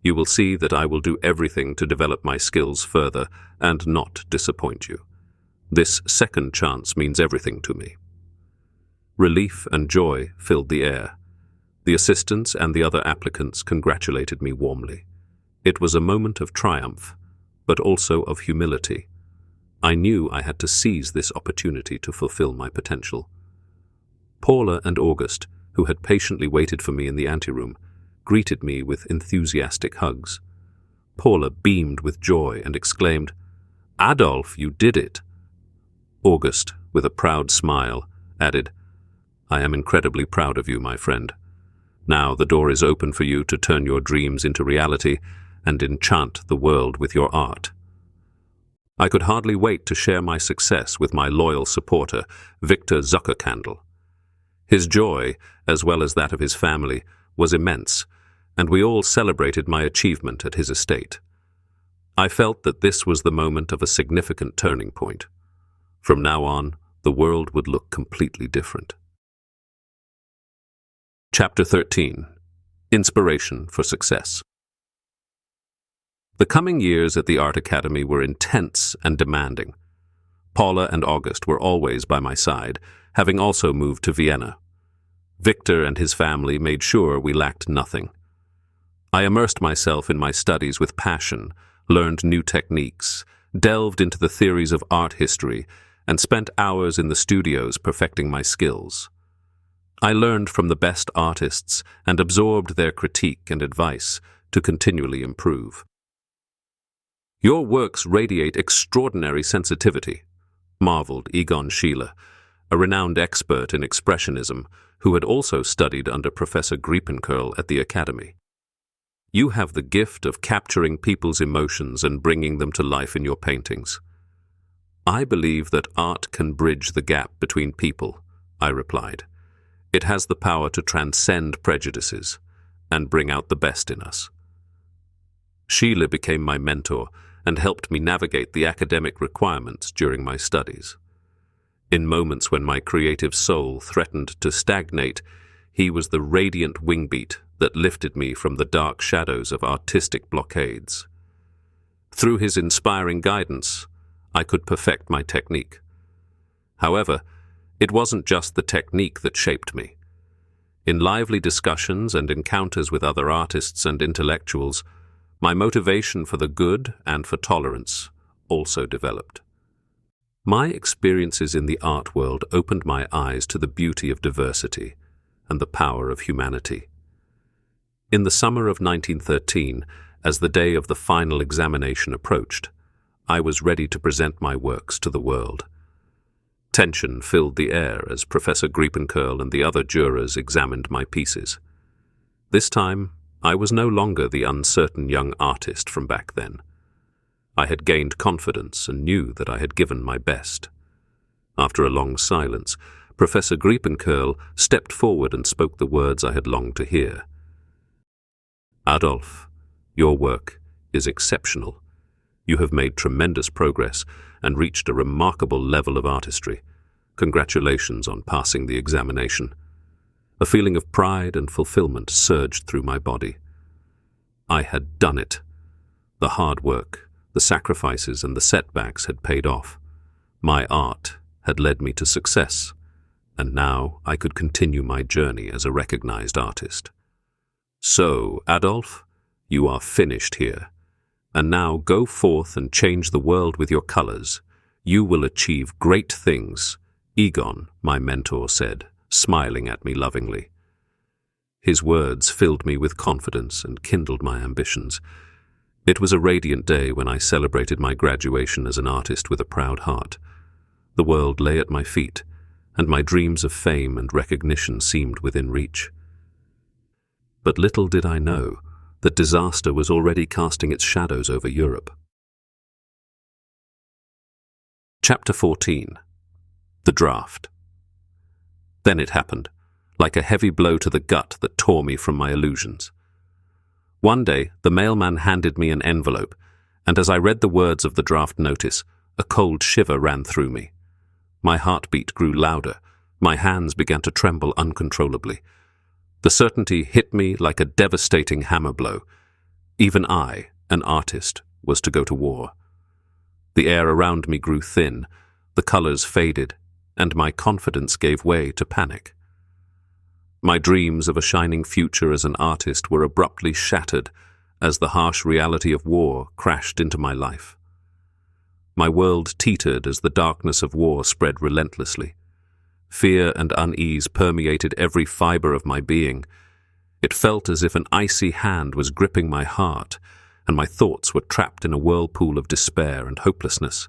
You will see that I will do everything to develop my skills further and not disappoint you. This second chance means everything to me." Relief and joy filled the air. The assistants and the other applicants congratulated me warmly. It was a moment of triumph, but also of humility. I knew I had to seize this opportunity to fulfill my potential. Paula and August, who had patiently waited for me in the anteroom, greeted me with enthusiastic hugs. Paula beamed with joy and exclaimed, "Adolf, you did it!" August, with a proud smile, added, "I am incredibly proud of you, my friend. Now the door is open for you to turn your dreams into reality and enchant the world with your art." I could hardly wait to share my success with my loyal supporter, Victor Zuckerkandl. His joy, as well as that of his family, was immense, and we all celebrated my achievement at his estate. I felt that this was the moment of a significant turning point. From now on, the world would look completely different. Chapter 13. Inspiration for Success. The coming years at the Art Academy were intense and demanding. Paula and August were always by my side, having also moved to Vienna. Victor and his family made sure we lacked nothing. I immersed myself in my studies with passion, learned new techniques, delved into the theories of art history, and spent hours in the studios perfecting my skills. I learned from the best artists and absorbed their critique and advice to continually improve. "Your works radiate extraordinary sensitivity," marveled Egon Schiele, a renowned expert in expressionism who had also studied under Professor Griepenkerl at the Academy. "You have the gift of capturing people's emotions and bringing them to life in your paintings." "I believe that art can bridge the gap between people," I replied. "It has the power to transcend prejudices and bring out the best in us." Schiele became my mentor and helped me navigate the academic requirements during my studies. In moments when my creative soul threatened to stagnate, he was the radiant wingbeat that lifted me from the dark shadows of artistic blockades. Through his inspiring guidance, I could perfect my technique. However, it wasn't just the technique that shaped me. In lively discussions and encounters with other artists and intellectuals, my motivation for the good and for tolerance also developed. My experiences in the art world opened my eyes to the beauty of diversity and the power of humanity. In the summer of 1913, as the day of the final examination approached, I was ready to present my works to the world. Tension filled the air as Professor Griepenkerl and the other jurors examined my pieces. This time, I was no longer the uncertain young artist from back then. I had gained confidence and knew that I had given my best. After a long silence, Professor Griepenkerl stepped forward and spoke the words I had longed to hear. "Adolf, your work is exceptional. You have made tremendous progress and reached a remarkable level of artistry. Congratulations on passing the examination." A feeling of pride and fulfillment surged through my body. I had done it. The hard work, the sacrifices, and the setbacks had paid off. My art had led me to success, and now I could continue my journey as a recognized artist. "So, Adolf, you are finished here. And now go forth and change the world with your colors. You will achieve great things," Egon, my mentor, said, smiling at me lovingly. His words filled me with confidence and kindled my ambitions. It was a radiant day when I celebrated my graduation as an artist with a proud heart. The world lay at my feet, and my dreams of fame and recognition seemed within reach. But little did I know that disaster was already casting its shadows over Europe. Chapter 14. The Draft. Then it happened, like a heavy blow to the gut that tore me from my illusions. One day, the mailman handed me an envelope, and as I read the words of the draft notice, a cold shiver ran through me. My heartbeat grew louder, my hands began to tremble uncontrollably. The certainty hit me like a devastating hammer blow. Even I, an artist, was to go to war. The air around me grew thin, the colors faded, and my confidence gave way to panic. My dreams of a shining future as an artist were abruptly shattered as the harsh reality of war crashed into my life. My world teetered as the darkness of war spread relentlessly. Fear and unease permeated every fiber of my being. It felt as if an icy hand was gripping my heart, and my thoughts were trapped in a whirlpool of despair and hopelessness.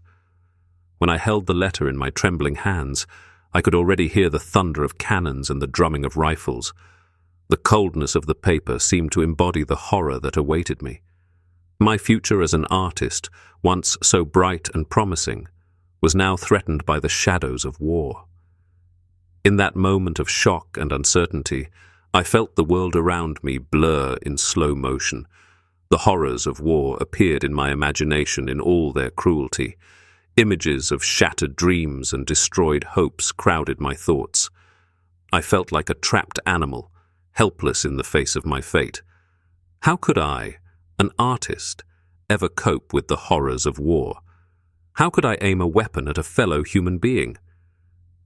When I held the letter in my trembling hands, I could already hear the thunder of cannons and the drumming of rifles. The coldness of the paper seemed to embody the horror that awaited me. My future as an artist, once so bright and promising, was now threatened by the shadows of war. In that moment of shock and uncertainty, I felt the world around me blur in slow motion. The horrors of war appeared in my imagination in all their cruelty. Images of shattered dreams and destroyed hopes crowded my thoughts. I felt like a trapped animal, helpless in the face of my fate. How could I, an artist, ever cope with the horrors of war? How could I aim a weapon at a fellow human being?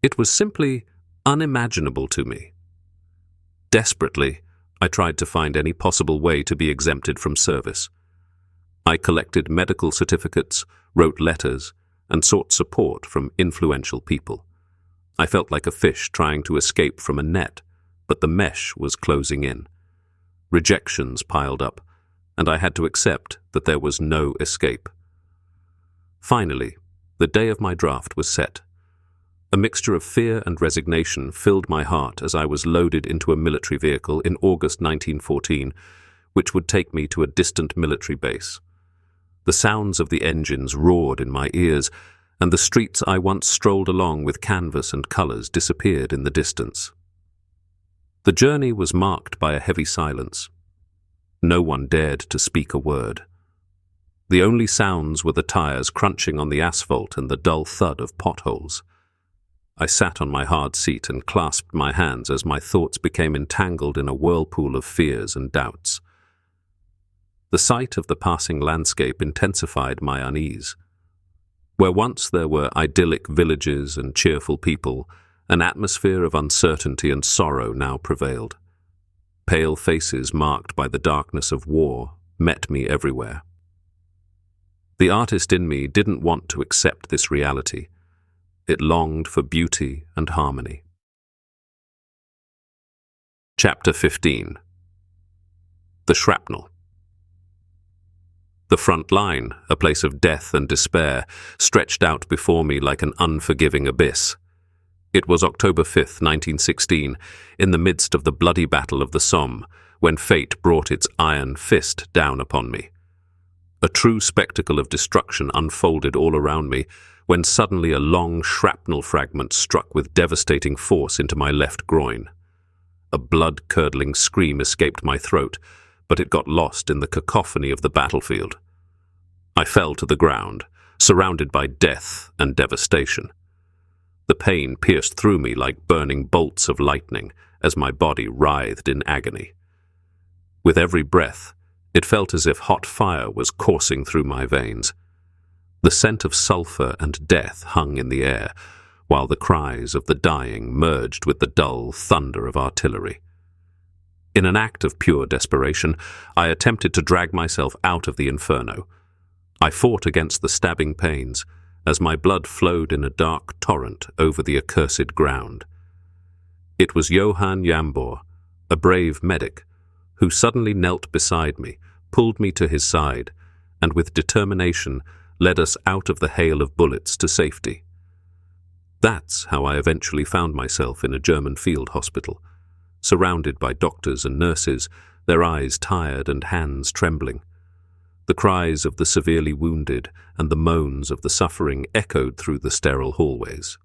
It was simply unimaginable to me. Desperately, I tried to find any possible way to be exempted from service. I collected medical certificates, wrote letters, and sought support from influential people. I felt like a fish trying to escape from a net, but the mesh was closing in. Rejections piled up, and I had to accept that there was no escape. Finally, the day of my draft was set. A mixture of fear and resignation filled my heart as I was loaded into a military vehicle in August 1914, which would take me to a distant military base. The sounds of the engines roared in my ears, and the streets I once strolled along with canvas and colors disappeared in the distance. The journey was marked by a heavy silence. No one dared to speak a word. The only sounds were the tires crunching on the asphalt and the dull thud of potholes. I sat on my hard seat and clasped my hands as my thoughts became entangled in a whirlpool of fears and doubts. The sight of the passing landscape intensified my unease. Where once there were idyllic villages and cheerful people, an atmosphere of uncertainty and sorrow now prevailed. Pale faces marked by the darkness of war met me everywhere. The artist in me didn't want to accept this reality. It longed for beauty and harmony. Chapter 15. The Shrapnel. The front line, a place of death and despair, stretched out before me like an unforgiving abyss. It was October 5th, 1916, in the midst of the bloody Battle of the Somme, when fate brought its iron fist down upon me. A true spectacle of destruction unfolded all around me, when suddenly a long shrapnel fragment struck with devastating force into my left groin. A blood-curdling scream escaped my throat, but it got lost in the cacophony of the battlefield. I fell to the ground, surrounded by death and devastation. The pain pierced through me like burning bolts of lightning as my body writhed in agony. With every breath, it felt as if hot fire was coursing through my veins. The scent of sulfur and death hung in the air, while the cries of the dying merged with the dull thunder of artillery. In an act of pure desperation, I attempted to drag myself out of the inferno. I fought against the stabbing pains, as my blood flowed in a dark torrent over the accursed ground. It was Johann Jambor, a brave medic, who suddenly knelt beside me, pulled me to his side, and with determination led us out of the hail of bullets to safety. That's how I eventually found myself in a German field hospital, surrounded by doctors and nurses, their eyes tired and hands trembling. The cries of the severely wounded and the moans of the suffering echoed through the sterile hallways.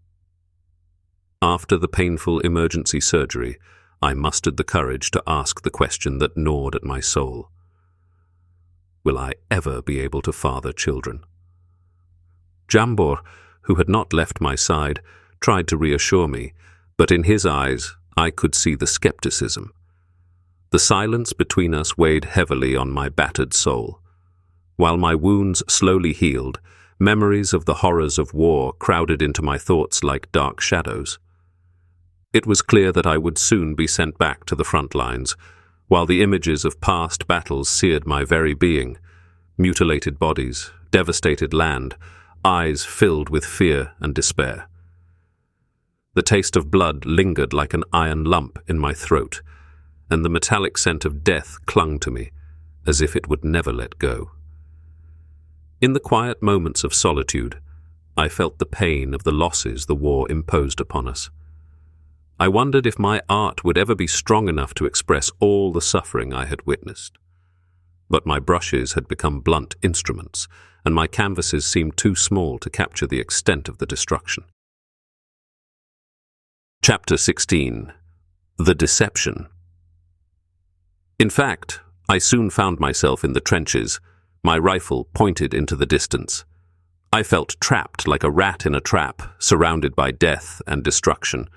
After the painful emergency surgery, I mustered the courage to ask the question that gnawed at my soul. Will I ever be able to father children? Jambor, who had not left my side, tried to reassure me, but in his eyes I could see the skepticism. The silence between us weighed heavily on my battered soul. While my wounds slowly healed, memories of the horrors of war crowded into my thoughts like dark shadows. It was clear that I would soon be sent back to the front lines, while the images of past battles seared my very being. Mutilated bodies, devastated land, eyes filled with fear and despair. The taste of blood lingered like an iron lump in my throat, and the metallic scent of death clung to me, as if it would never let go. In the quiet moments of solitude, I felt the pain of the losses the war imposed upon us. I wondered if my art would ever be strong enough to express all the suffering I had witnessed. But my brushes had become blunt instruments, and my canvases seemed too small to capture the extent of the destruction. Chapter 16. The Deception. In fact, I soon found myself in the trenches, my rifle pointed into the distance. I felt trapped like a rat in a trap, surrounded by death and destruction.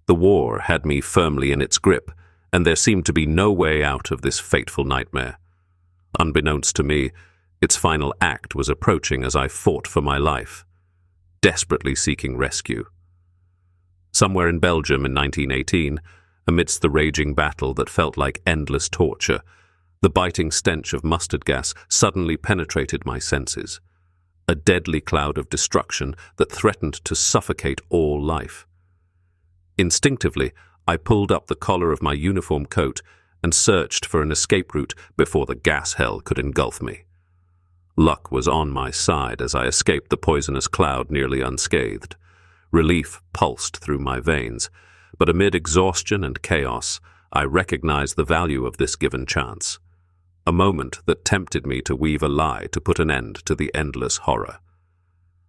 The war had me firmly in its grip, and there seemed to be no way out of this fateful nightmare. Unbeknownst to me, its final act was approaching as I fought for my life, desperately seeking rescue. Somewhere in Belgium in 1918, Amidst the raging battle that felt like endless torture, the biting stench of mustard gas suddenly penetrated my senses, a deadly cloud of destruction that threatened to suffocate all life. Instinctively, I pulled up the collar of my uniform coat and searched for an escape route before the gas hell could engulf me. Luck was on my side as I escaped the poisonous cloud nearly unscathed. Relief pulsed through my veins, but amid exhaustion and chaos, I recognized the value of this given chance. A moment that tempted me to weave a lie to put an end to the endless horror.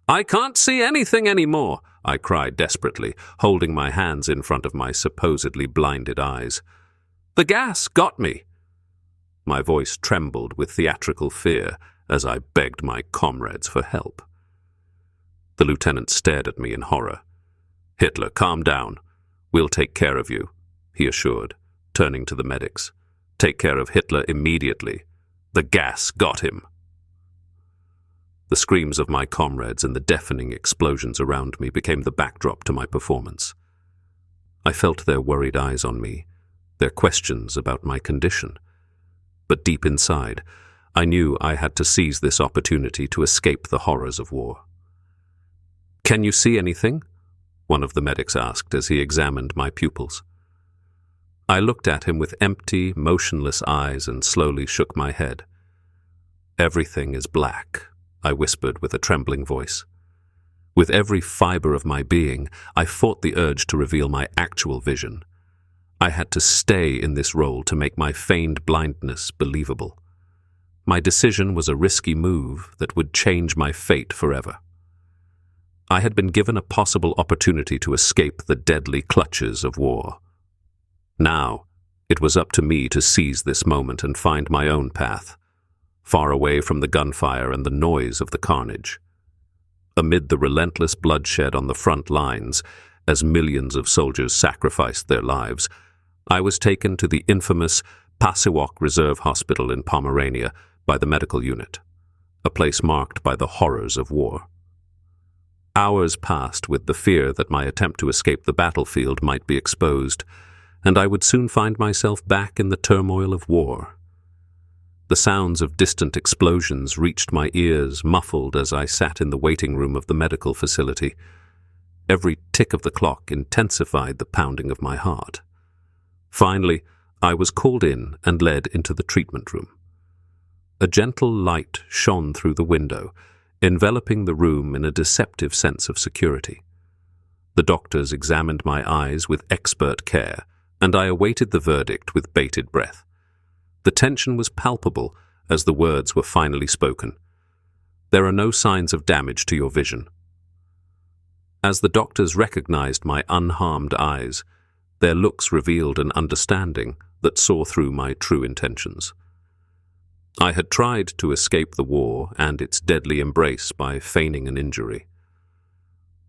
"I can't see anything anymore," I cried desperately, holding my hands in front of my supposedly blinded eyes. "The gas got me." My voice trembled with theatrical fear as I begged my comrades for help. The lieutenant stared at me in horror. "Hitler, calm down. We'll take care of you," he assured, turning to the medics. "Take care of Hitler immediately. The gas got him." The screams of my comrades and the deafening explosions around me became the backdrop to my performance. I felt their worried eyes on me, their questions about my condition. But deep inside, I knew I had to seize this opportunity to escape the horrors of war. "Can you see anything?" one of the medics asked as he examined my pupils. I looked at him with empty, motionless eyes and slowly shook my head. "Everything is black," I whispered with a trembling voice. With every fiber of my being, I fought the urge to reveal my actual vision. I had to stay in this role to make my feigned blindness believable. My decision was a risky move that would change my fate forever. I had been given a possible opportunity to escape the deadly clutches of war. Now, it was up to me to seize this moment and find my own path, far away from the gunfire and the noise of the carnage. Amid the relentless bloodshed on the front lines, as millions of soldiers sacrificed their lives, I was taken to the infamous Pasiewok Reserve Hospital in Pomerania by the medical unit, a place marked by the horrors of war. Hours passed with the fear that my attempt to escape the battlefield might be exposed, and I would soon find myself back in the turmoil of war. The sounds of distant explosions reached my ears, muffled as I sat in the waiting room of the medical facility. Every tick of the clock intensified the pounding of my heart. Finally, I was called in and led into the treatment room. A gentle light shone through the window, enveloping the room in a deceptive sense of security. The doctors examined my eyes with expert care, and I awaited the verdict with bated breath. The tension was palpable as the words were finally spoken. "There are no signs of damage to your vision." As the doctors recognized my unharmed eyes, their looks revealed an understanding that saw through my true intentions. I had tried to escape the war and its deadly embrace by feigning an injury.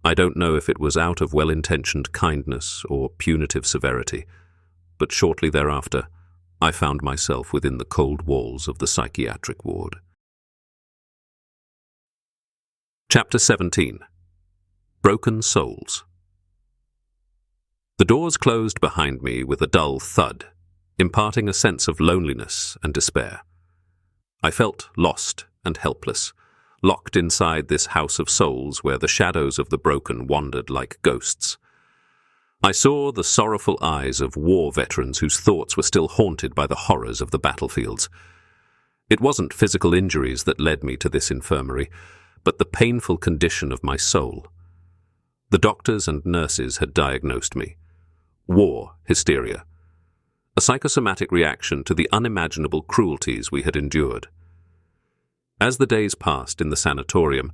I don't know if it was out of well-intentioned kindness or punitive severity, but shortly thereafter, I found myself within the cold walls of the psychiatric ward. Chapter 17. Broken Souls. The doors closed behind me with a dull thud, imparting a sense of loneliness and despair. I felt lost and helpless, locked inside this house of souls where the shadows of the broken wandered like ghosts. I saw the sorrowful eyes of war veterans whose thoughts were still haunted by the horrors of the battlefields. It wasn't physical injuries that led me to this infirmary, but the painful condition of my soul. The doctors and nurses had diagnosed me. War hysteria. A psychosomatic reaction to the unimaginable cruelties we had endured. As the days passed in the sanatorium,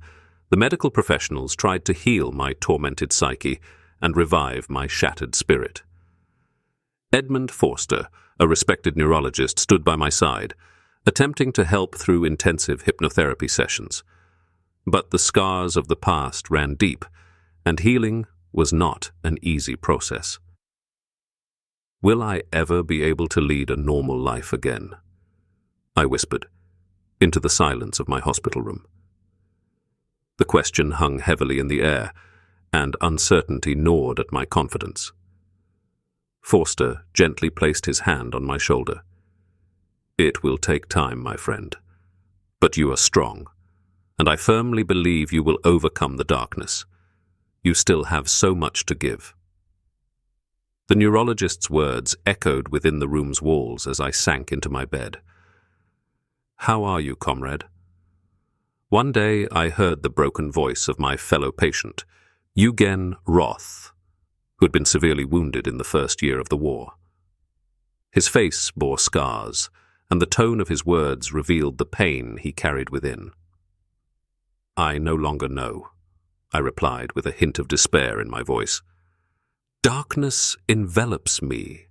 the medical professionals tried to heal my tormented psyche and revive my shattered spirit. Edmund Forster, a respected neurologist, stood by my side, attempting to help through intensive hypnotherapy sessions. But the scars of the past ran deep, and healing was not an easy process. "Will I ever be able to lead a normal life again?" I whispered, into the silence of my hospital room. The question hung heavily in the air, and uncertainty gnawed at my confidence. Forster gently placed his hand on my shoulder. "It will take time, my friend. But you are strong, and I firmly believe you will overcome the darkness. You still have so much to give." The neurologist's words echoed within the room's walls as I sank into my bed. "How are you, comrade?" One day I heard the broken voice of my fellow patient, Eugen Roth, who had been severely wounded in the first year of the war. His face bore scars, and the tone of his words revealed the pain he carried within. "I no longer know," I replied with a hint of despair in my voice. "Darkness envelops me,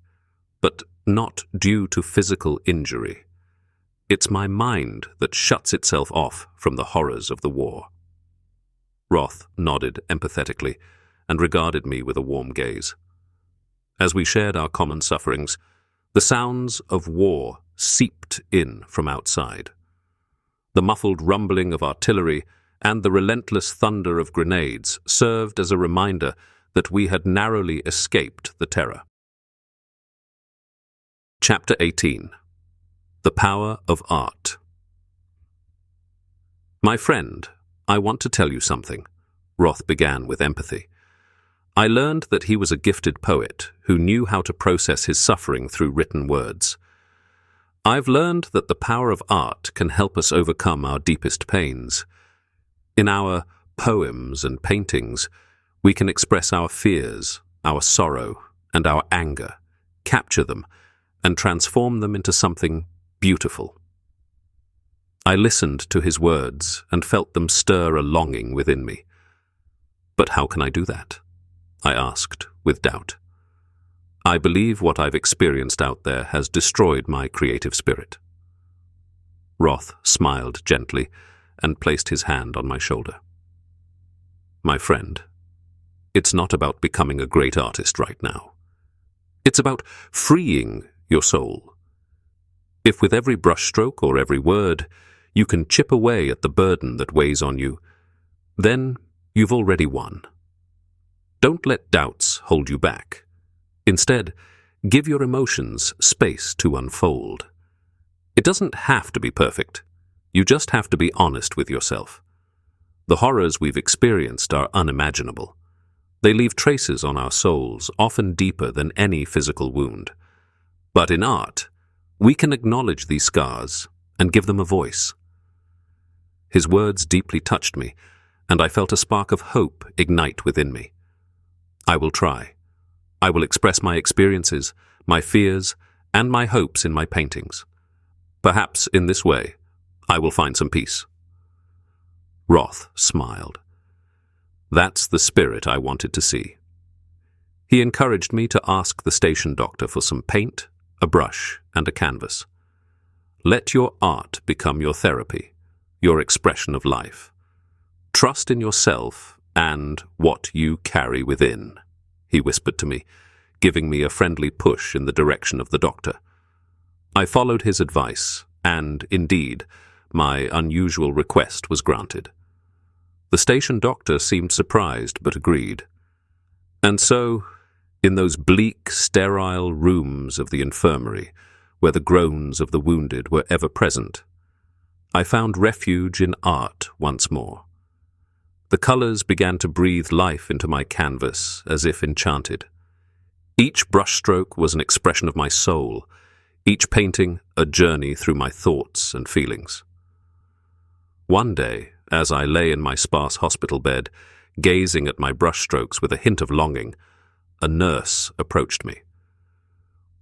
but not due to physical injury. It's my mind that shuts itself off from the horrors of the war." Roth nodded empathetically and regarded me with a warm gaze. As we shared our common sufferings, the sounds of war seeped in from outside. The muffled rumbling of artillery and the relentless thunder of grenades served as a reminder that we had narrowly escaped the terror. Chapter 18. The Power of Art. "My friend, I want to tell you something," Roth began with empathy. "I learned that he was a gifted poet who knew how to process his suffering through written words. I've learned that the power of art can help us overcome our deepest pains. In our poems and paintings, we can express our fears, our sorrow, and our anger, capture them, and transform them into something beautiful." I listened to his words and felt them stir a longing within me. "But how can I do that?" I asked with doubt. "I believe what I've experienced out there has destroyed my creative spirit." Roth smiled gently and placed his hand on my shoulder. "My friend, it's not about becoming a great artist right now. It's about freeing your soul. If with every brushstroke or every word you can chip away at the burden that weighs on you, then you've already won. Don't let doubts hold you back. Instead, give your emotions space to unfold. It doesn't have to be perfect. You just have to be honest with yourself. The horrors we've experienced are unimaginable. They leave traces on our souls, often deeper than any physical wound. But in art, we can acknowledge these scars and give them a voice." His words deeply touched me, and I felt a spark of hope ignite within me. "I will try. I will express my experiences, my fears, and my hopes in my paintings. Perhaps in this way, I will find some peace." Roth smiled. That's the spirit I wanted to see. He encouraged me to ask the station doctor for some paint, a brush, and a canvas. "Let your art become your therapy, your expression of life. Trust in yourself and what you carry within," he whispered to me, giving me a friendly push in the direction of the doctor. I followed his advice, and, indeed, my unusual request was granted. The station doctor seemed surprised but agreed. And so, in those bleak, sterile rooms of the infirmary, where the groans of the wounded were ever present, I found refuge in art once more. The colors began to breathe life into my canvas as if enchanted. Each brushstroke was an expression of my soul, each painting a journey through my thoughts and feelings. One day, as I lay in my sparse hospital bed, gazing at my brushstrokes with a hint of longing, a nurse approached me.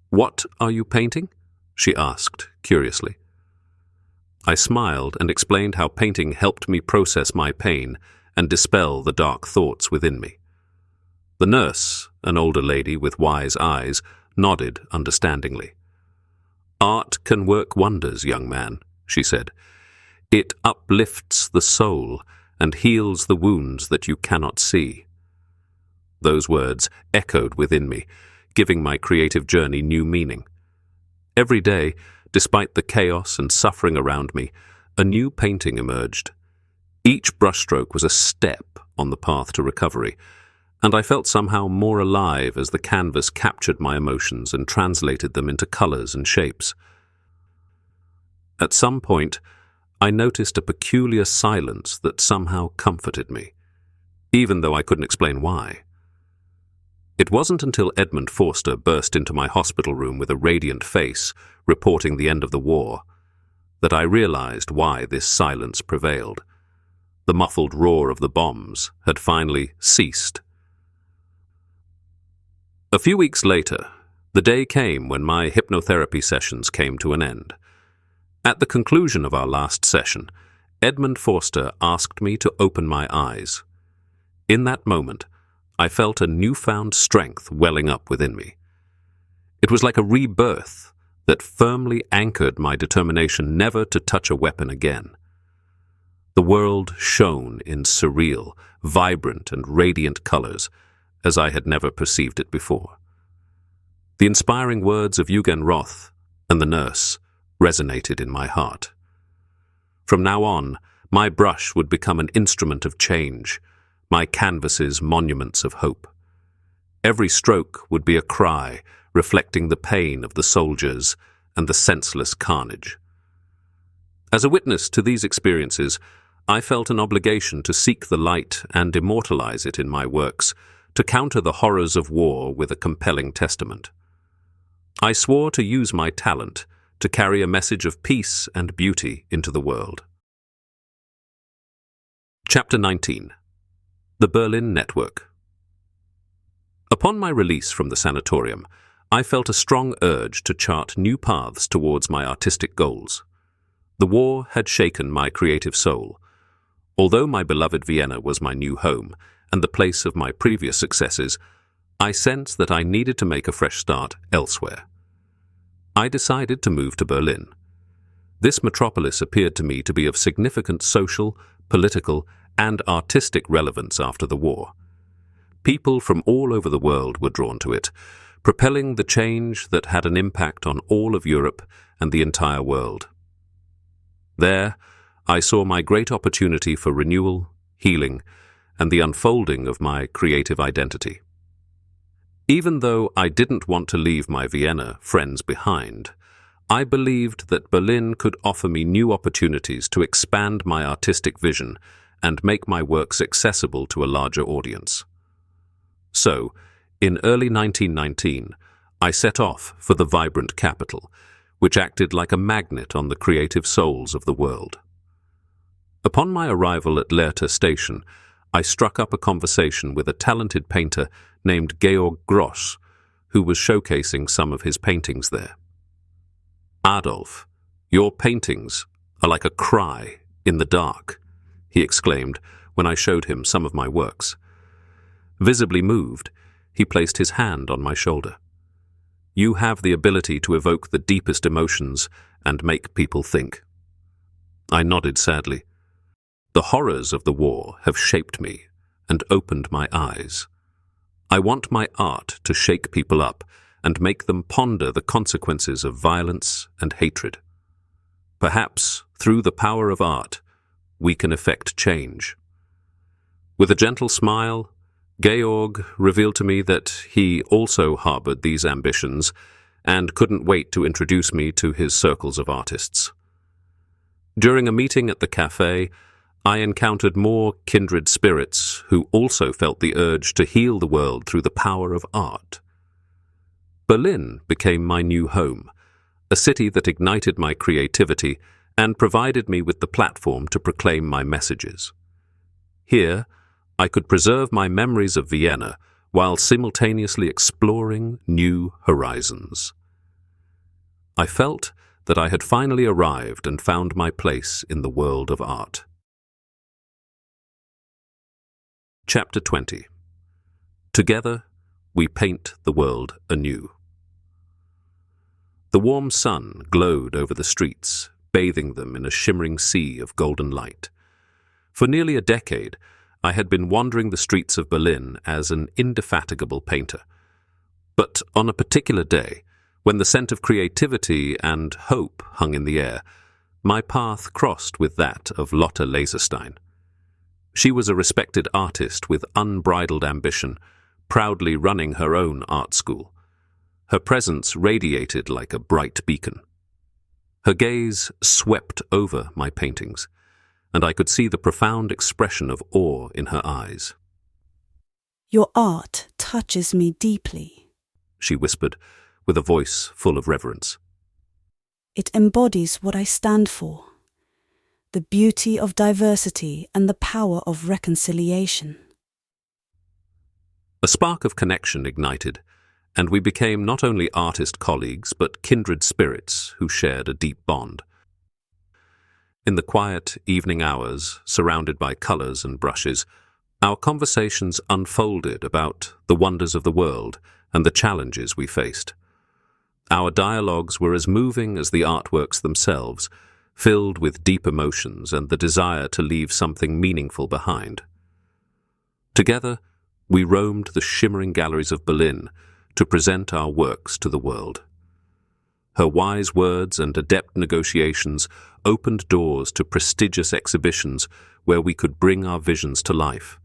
"What are you painting?" she asked, curiously. I smiled and explained how painting helped me process my pain and dispel the dark thoughts within me. The nurse, an older lady with wise eyes, nodded understandingly. "Art can work wonders, young man," she said. "It uplifts the soul and heals the wounds that you cannot see." Those words echoed within me, giving my creative journey new meaning. Every day, despite the chaos and suffering around me, a new painting emerged. Each brushstroke was a step on the path to recovery, and I felt somehow more alive as the canvas captured my emotions and translated them into colors and shapes. At some point, I noticed a peculiar silence that somehow comforted me, even though I couldn't explain why. It wasn't until Edmund Forster burst into my hospital room with a radiant face, reporting the end of the war, that I realized why this silence prevailed. The muffled roar of the bombs had finally ceased. A few weeks later, the day came when my hypnotherapy sessions came to an end. At the conclusion of our last session, Edmund Forster asked me to open my eyes. In that moment, I felt a newfound strength welling up within me. It was like a rebirth that firmly anchored my determination never to touch a weapon again. The world shone in surreal, vibrant, and radiant colors, as I had never perceived it before. The inspiring words of Eugen Roth and the nurse resonated in my heart. From now on, my brush would become an instrument of change, my canvases monuments of hope. Every stroke would be a cry, reflecting the pain of the soldiers and the senseless carnage. As a witness to these experiences, I felt an obligation to seek the light and immortalize it in my works, to counter the horrors of war with a compelling testament. I swore to use my talent to carry a message of peace and beauty into the world. Chapter 19. The Berlin Network. Upon my release from the sanatorium, I felt a strong urge to chart new paths towards my artistic goals. The war had shaken my creative soul. Although my beloved Vienna was my new home and the place of my previous successes, I sensed that I needed to make a fresh start elsewhere. I decided to move to Berlin. This metropolis appeared to me to be of significant social, political, and artistic relevance after the war. People from all over the world were drawn to it, propelling the change that had an impact on all of Europe and the entire world. There, I saw my great opportunity for renewal, healing, and the unfolding of my creative identity. Even though I didn't want to leave my Vienna friends behind, I believed that Berlin could offer me new opportunities to expand my artistic vision and make my works accessible to a larger audience. So, in early 1919, I set off for the vibrant capital, which acted like a magnet on the creative souls of the world. Upon my arrival at Lehrte station, I struck up a conversation with a talented painter named Georg Gross, who was showcasing some of his paintings there. "Adolf, your paintings are like a cry in the dark," he exclaimed when I showed him some of my works. Visibly moved, he placed his hand on my shoulder. "You have the ability to evoke the deepest emotions and make people think." I nodded sadly. The horrors of the war have shaped me and opened my eyes. I want my art to shake people up and make them ponder the consequences of violence and hatred. Perhaps, through the power of art, we can effect change. With a gentle smile, Georg revealed to me that he also harbored these ambitions and couldn't wait to introduce me to his circles of artists. During a meeting at the cafe, I encountered more kindred spirits who also felt the urge to heal the world through the power of art. Berlin became my new home, a city that ignited my creativity and provided me with the platform to proclaim my messages. Here, I could preserve my memories of Vienna while simultaneously exploring new horizons. I felt that I had finally arrived and found my place in the world of art. Chapter 20. Together, we paint the world anew. The warm sun glowed over the streets, bathing them in a shimmering sea of golden light. For nearly a decade, I had been wandering the streets of Berlin as an indefatigable painter. But on a particular day, when the scent of creativity and hope hung in the air, my path crossed with that of Lotte Laserstein. She was a respected artist with unbridled ambition, proudly running her own art school. Her presence radiated like a bright beacon. Her gaze swept over my paintings, and I could see the profound expression of awe in her eyes. "Your art touches me deeply," she whispered, with a voice full of reverence. "It embodies what I stand for, the beauty of diversity and the power of reconciliation." A spark of connection ignited, and we became not only artist colleagues but kindred spirits who shared a deep bond. In the quiet evening hours, surrounded by colours and brushes, our conversations unfolded about the wonders of the world and the challenges we faced. Our dialogues were as moving as the artworks themselves, filled with deep emotions and the desire to leave something meaningful behind. Together, we roamed the shimmering galleries of Berlin to present our works to the world. Her wise words and adept negotiations opened doors to prestigious exhibitions where we could bring our visions to life.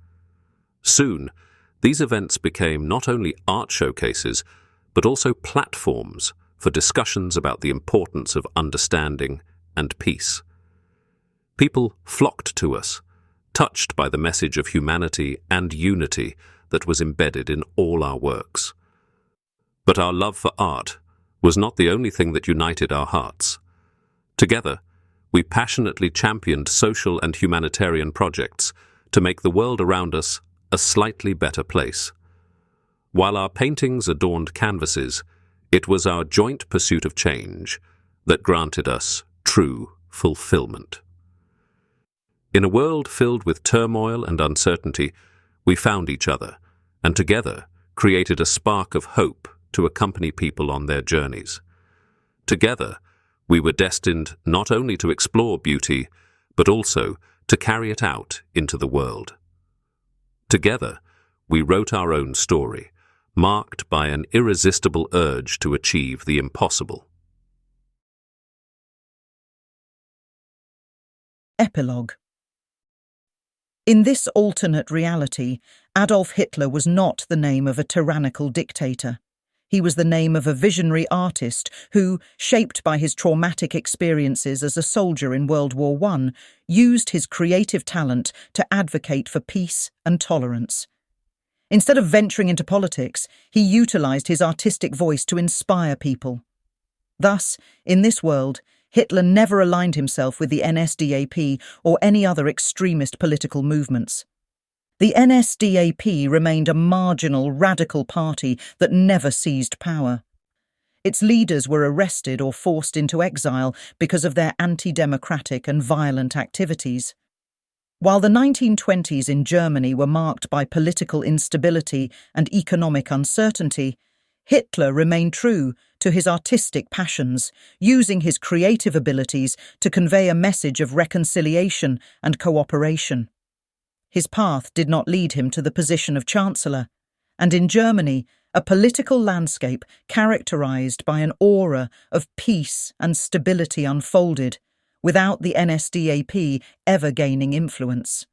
Soon, these events became not only art showcases, but also platforms for discussions about the importance of understanding and peace. People flocked to us, touched by the message of humanity and unity that was embedded in all our works. But our love for art was not the only thing that united our hearts. Together, we passionately championed social and humanitarian projects to make the world around us a slightly better place. While our paintings adorned canvases, it was our joint pursuit of change that granted us true fulfillment. In a world filled with turmoil and uncertainty, we found each other, and together created a spark of hope to accompany people on their journeys. Together, we were destined not only to explore beauty, but also to carry it out into the world. Together, we wrote our own story, marked by an irresistible urge to achieve the impossible. Epilogue. In this alternate reality, Adolf Hitler was not the name of a tyrannical dictator. He was the name of a visionary artist who, shaped by his traumatic experiences as a soldier in World War I, used his creative talent to advocate for peace and tolerance. Instead of venturing into politics, he utilized his artistic voice to inspire people. Thus, in this world, Hitler never aligned himself with the NSDAP or any other extremist political movements. The NSDAP remained a marginal, radical party that never seized power. Its leaders were arrested or forced into exile because of their anti-democratic and violent activities. While the 1920s in Germany were marked by political instability and economic uncertainty, Hitler remained true to his artistic passions, using his creative abilities to convey a message of reconciliation and cooperation. His path did not lead him to the position of Chancellor, and in Germany, a political landscape characterized by an aura of peace and stability unfolded, without the NSDAP ever gaining influence.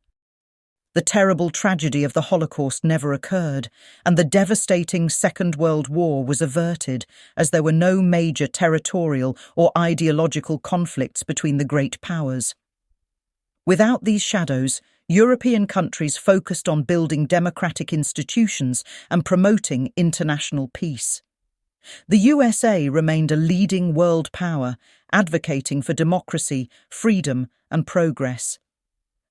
The terrible tragedy of the Holocaust never occurred, and the devastating Second World War was averted, as there were no major territorial or ideological conflicts between the great powers. Without these shadows, European countries focused on building democratic institutions and promoting international peace. The USA remained a leading world power, advocating for democracy, freedom, and progress.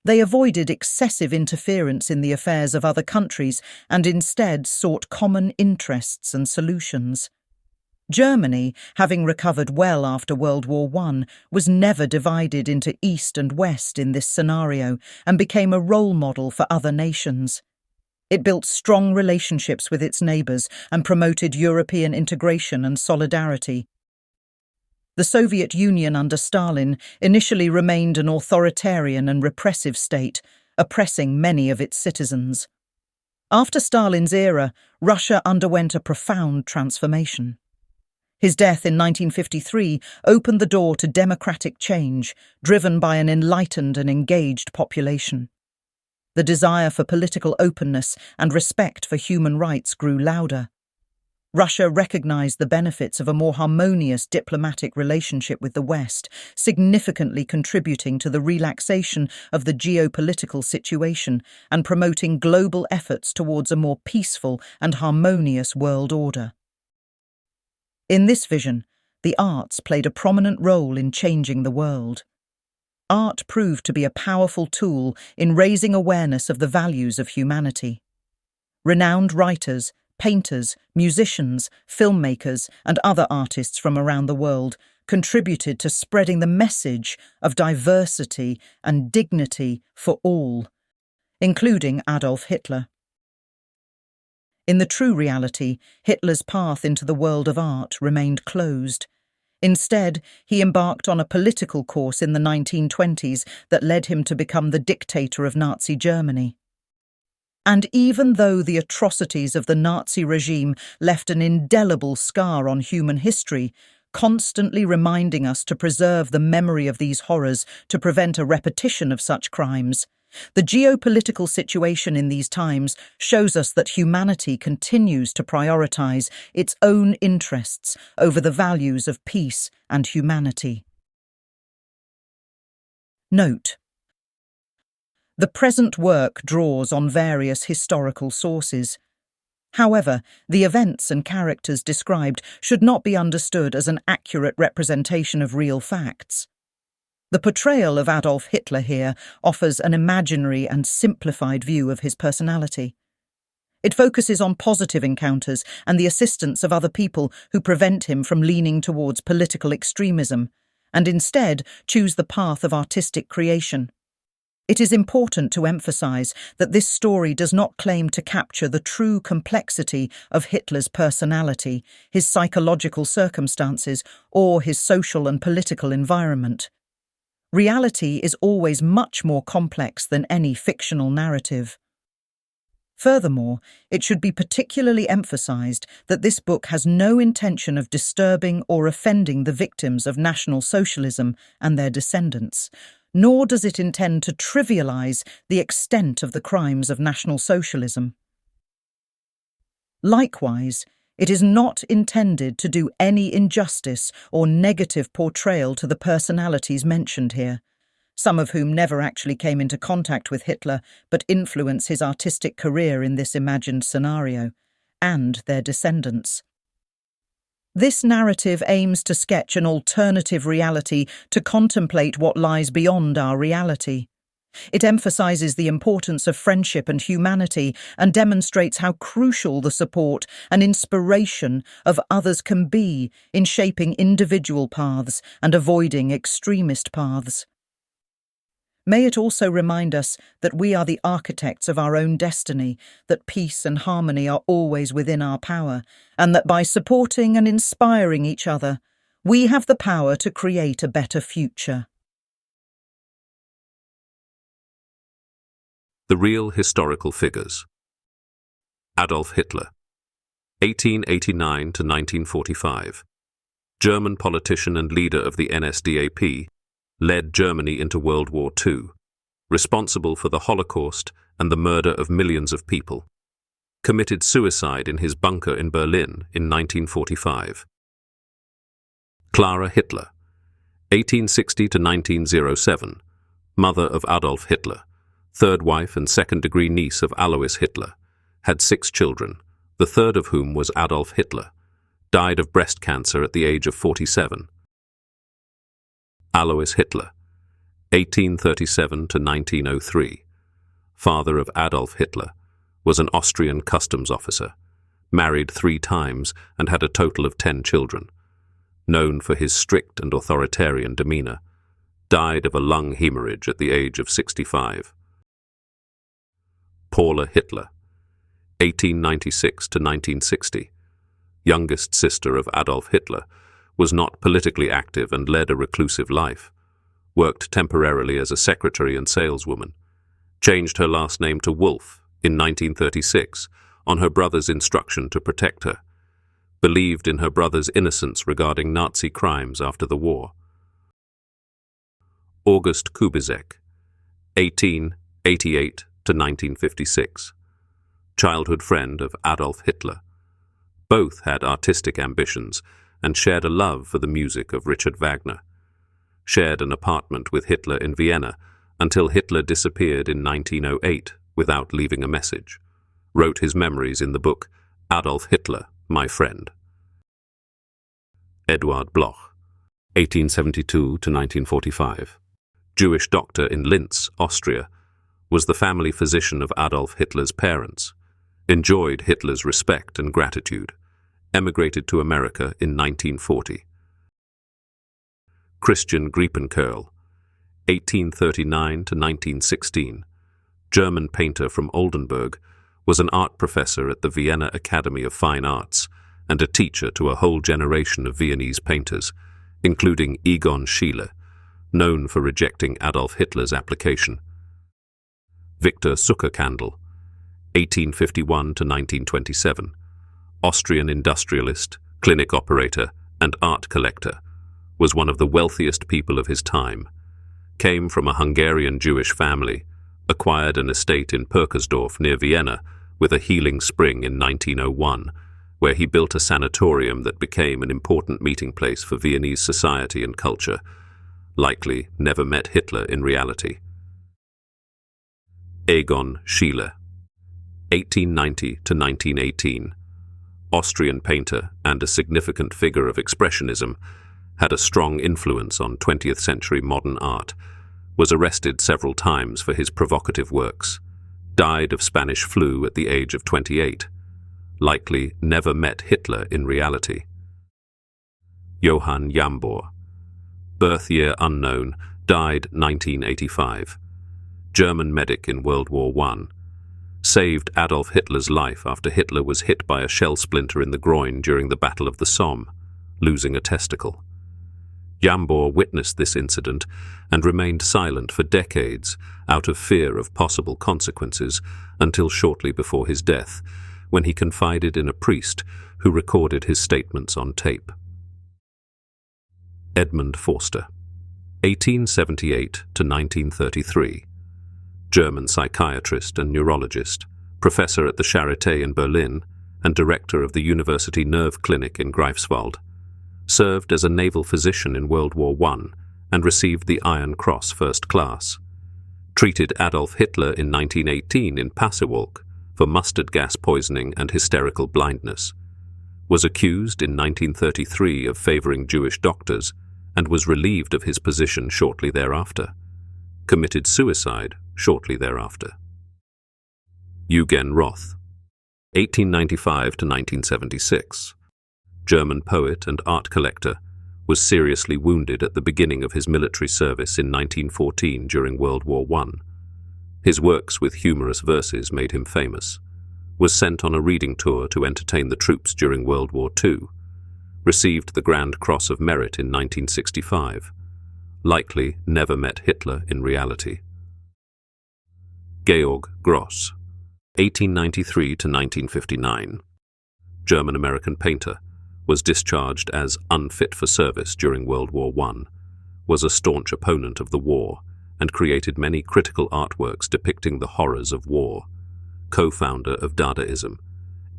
They avoided excessive interference in the affairs of other countries and instead sought common interests and solutions. Germany, having recovered well after World War I, was never divided into East and West in this scenario and became a role model for other nations. It built strong relationships with its neighbours and promoted European integration and solidarity. The Soviet Union under Stalin initially remained an authoritarian and repressive state, oppressing many of its citizens. After Stalin's era, Russia underwent a profound transformation. His death in 1953 opened the door to democratic change, driven by an enlightened and engaged population. The desire for political openness and respect for human rights grew louder. Russia recognized the benefits of a more harmonious diplomatic relationship with the West, significantly contributing to the relaxation of the geopolitical situation and promoting global efforts towards a more peaceful and harmonious world order. In this vision, the arts played a prominent role in changing the world. Art proved to be a powerful tool in raising awareness of the values of humanity. Renowned writers, painters, musicians, filmmakers, and other artists from around the world contributed to spreading the message of diversity and dignity for all, including Adolf Hitler. In the true reality, Hitler's path into the world of art remained closed. Instead, he embarked on a political course in the 1920s that led him to become the dictator of Nazi Germany. And even though the atrocities of the Nazi regime left an indelible scar on human history, constantly reminding us to preserve the memory of these horrors to prevent a repetition of such crimes, the geopolitical situation in these times shows us that humanity continues to prioritize its own interests over the values of peace and humanity. Note: the present work draws on various historical sources. However, the events and characters described should not be understood as an accurate representation of real facts. The portrayal of Adolf Hitler here offers an imaginary and simplified view of his personality. It focuses on positive encounters and the assistance of other people who prevent him from leaning towards political extremism, and instead choose the path of artistic creation. It is important to emphasize that this story does not claim to capture the true complexity of Hitler's personality, his psychological circumstances, or his social and political environment. Reality is always much more complex than any fictional narrative. Furthermore, it should be particularly emphasized that this book has no intention of disturbing or offending the victims of National Socialism and their descendants, nor does it intend to trivialize the extent of the crimes of National Socialism. Likewise, it is not intended to do any injustice or negative portrayal to the personalities mentioned here, some of whom never actually came into contact with Hitler but influence his artistic career in this imagined scenario, and their descendants. This narrative aims to sketch an alternative reality to contemplate what lies beyond our reality. It emphasizes the importance of friendship and humanity and demonstrates how crucial the support and inspiration of others can be in shaping individual paths and avoiding extremist paths. May it also remind us that we are the architects of our own destiny, that peace and harmony are always within our power, and that by supporting and inspiring each other, we have the power to create a better future. The real historical figures. Adolf Hitler, 1889 to 1945. German politician and leader of the NSDAP, led Germany into World War II, responsible for the Holocaust and the murder of millions of people. Committed suicide in his bunker in Berlin in 1945. Clara Hitler, 1860 to 1907, mother of Adolf Hitler, third wife and second-degree niece of Alois Hitler, had 6 children, the third of whom was Adolf Hitler, died of breast cancer at the age of 47. Alois Hitler, 1837 to 1903, father of Adolf Hitler, was an Austrian customs officer, married 3 times and had a total of 10 children. Known for his strict and authoritarian demeanor, died of a lung hemorrhage at the age of 65. Paula Hitler, 1896 to 1960, youngest sister of Adolf Hitler, was not politically active and led a reclusive life, worked temporarily as a secretary and saleswoman, changed her last name to Wolf in 1936 on her brother's instruction to protect her, believed in her brother's innocence regarding Nazi crimes after the war. August Kubizek, 1888 to 1956. Childhood friend of Adolf Hitler. Both had artistic ambitions and shared a love for the music of Richard Wagner. Shared an apartment with Hitler in Vienna until Hitler disappeared in 1908 without leaving a message. Wrote his memories in the book Adolf Hitler, My Friend. Eduard Bloch, 1872 to 1945. Jewish doctor in Linz, Austria, was the family physician of Adolf Hitler's parents. Enjoyed Hitler's respect and gratitude. Emigrated to America in 1940. Christian Griepenkerl, 1839 to 1916. German painter from Oldenburg, was an art professor at the Vienna Academy of Fine Arts and a teacher to a whole generation of Viennese painters, including Egon Schiele, known for rejecting Adolf Hitler's application. Victor Zuckerkandl, 1851 to 1927. Austrian industrialist, clinic operator, and art collector, was one of the wealthiest people of his time. Came from a Hungarian Jewish family, acquired an estate in Purkersdorf near Vienna with a healing spring in 1901, where he built a sanatorium that became an important meeting place for Viennese society and culture. Likely never met Hitler in reality. Egon Schiele, 1890 to 1918. Austrian painter and a significant figure of Expressionism, had a strong influence on 20th century modern art, was arrested several times for his provocative works, died of Spanish flu at the age of 28, likely never met Hitler in reality. Johann Jambor, birth year unknown, died 1985. German medic in World War I. Saved Adolf Hitler's life after Hitler was hit by a shell splinter in the groin during the Battle of the Somme, losing a testicle. Jambor witnessed this incident and remained silent for decades out of fear of possible consequences until shortly before his death, when he confided in a priest who recorded his statements on tape. Edmund Forster, 1878 to 1933. German psychiatrist and neurologist, professor at the Charité in Berlin, and director of the University Nerve Clinic in Greifswald. Served as a naval physician in World War I and received the Iron Cross First Class. Treated Adolf Hitler in 1918 in Passewalk for mustard gas poisoning and hysterical blindness. Was accused in 1933 of favoring Jewish doctors and was relieved of his position shortly thereafter. Committed suicide shortly thereafter. Eugen Roth, 1895 to 1976. German poet and art collector, was seriously wounded at the beginning of his military service in 1914 during World War I. His works with humorous verses made him famous. Was sent on a reading tour to entertain the troops during World War II. Received the Grand Cross of Merit in 1965. Likely never met Hitler in reality. Georg Gross, 1893 to 1959. German-American painter, was discharged as unfit for service during World War I, was a staunch opponent of the war, and created many critical artworks depicting the horrors of war. Co-founder of Dadaism,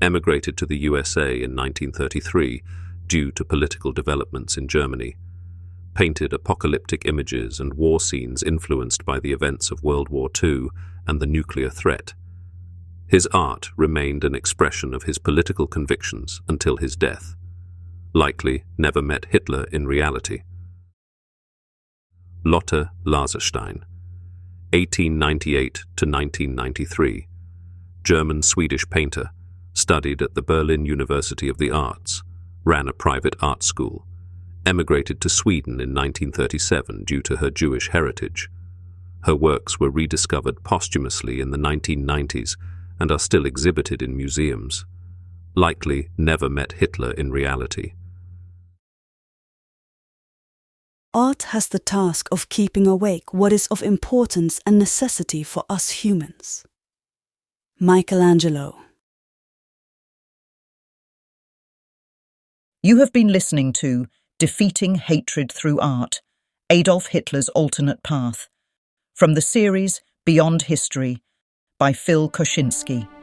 emigrated to the USA in 1933 due to political developments in Germany. Painted apocalyptic images and war scenes influenced by the events of World War II and the nuclear threat. His art remained an expression of his political convictions until his death. Likely never met Hitler in reality. Lotte Laserstein, 1898 to 1993. German-Swedish painter, studied at the Berlin University of the Arts, ran a private art school, emigrated to Sweden in 1937 due to her Jewish heritage. Her works were rediscovered posthumously in the 1990s and are still exhibited in museums. Likely never met Hitler in reality. Art has the task of keeping awake what is of importance and necessity for us humans. Michelangelo. You have been listening to Defeating Hatred Through Art, Adolf Hitler's Alternate Path, from the series Beyond History, by Phil Koschinski.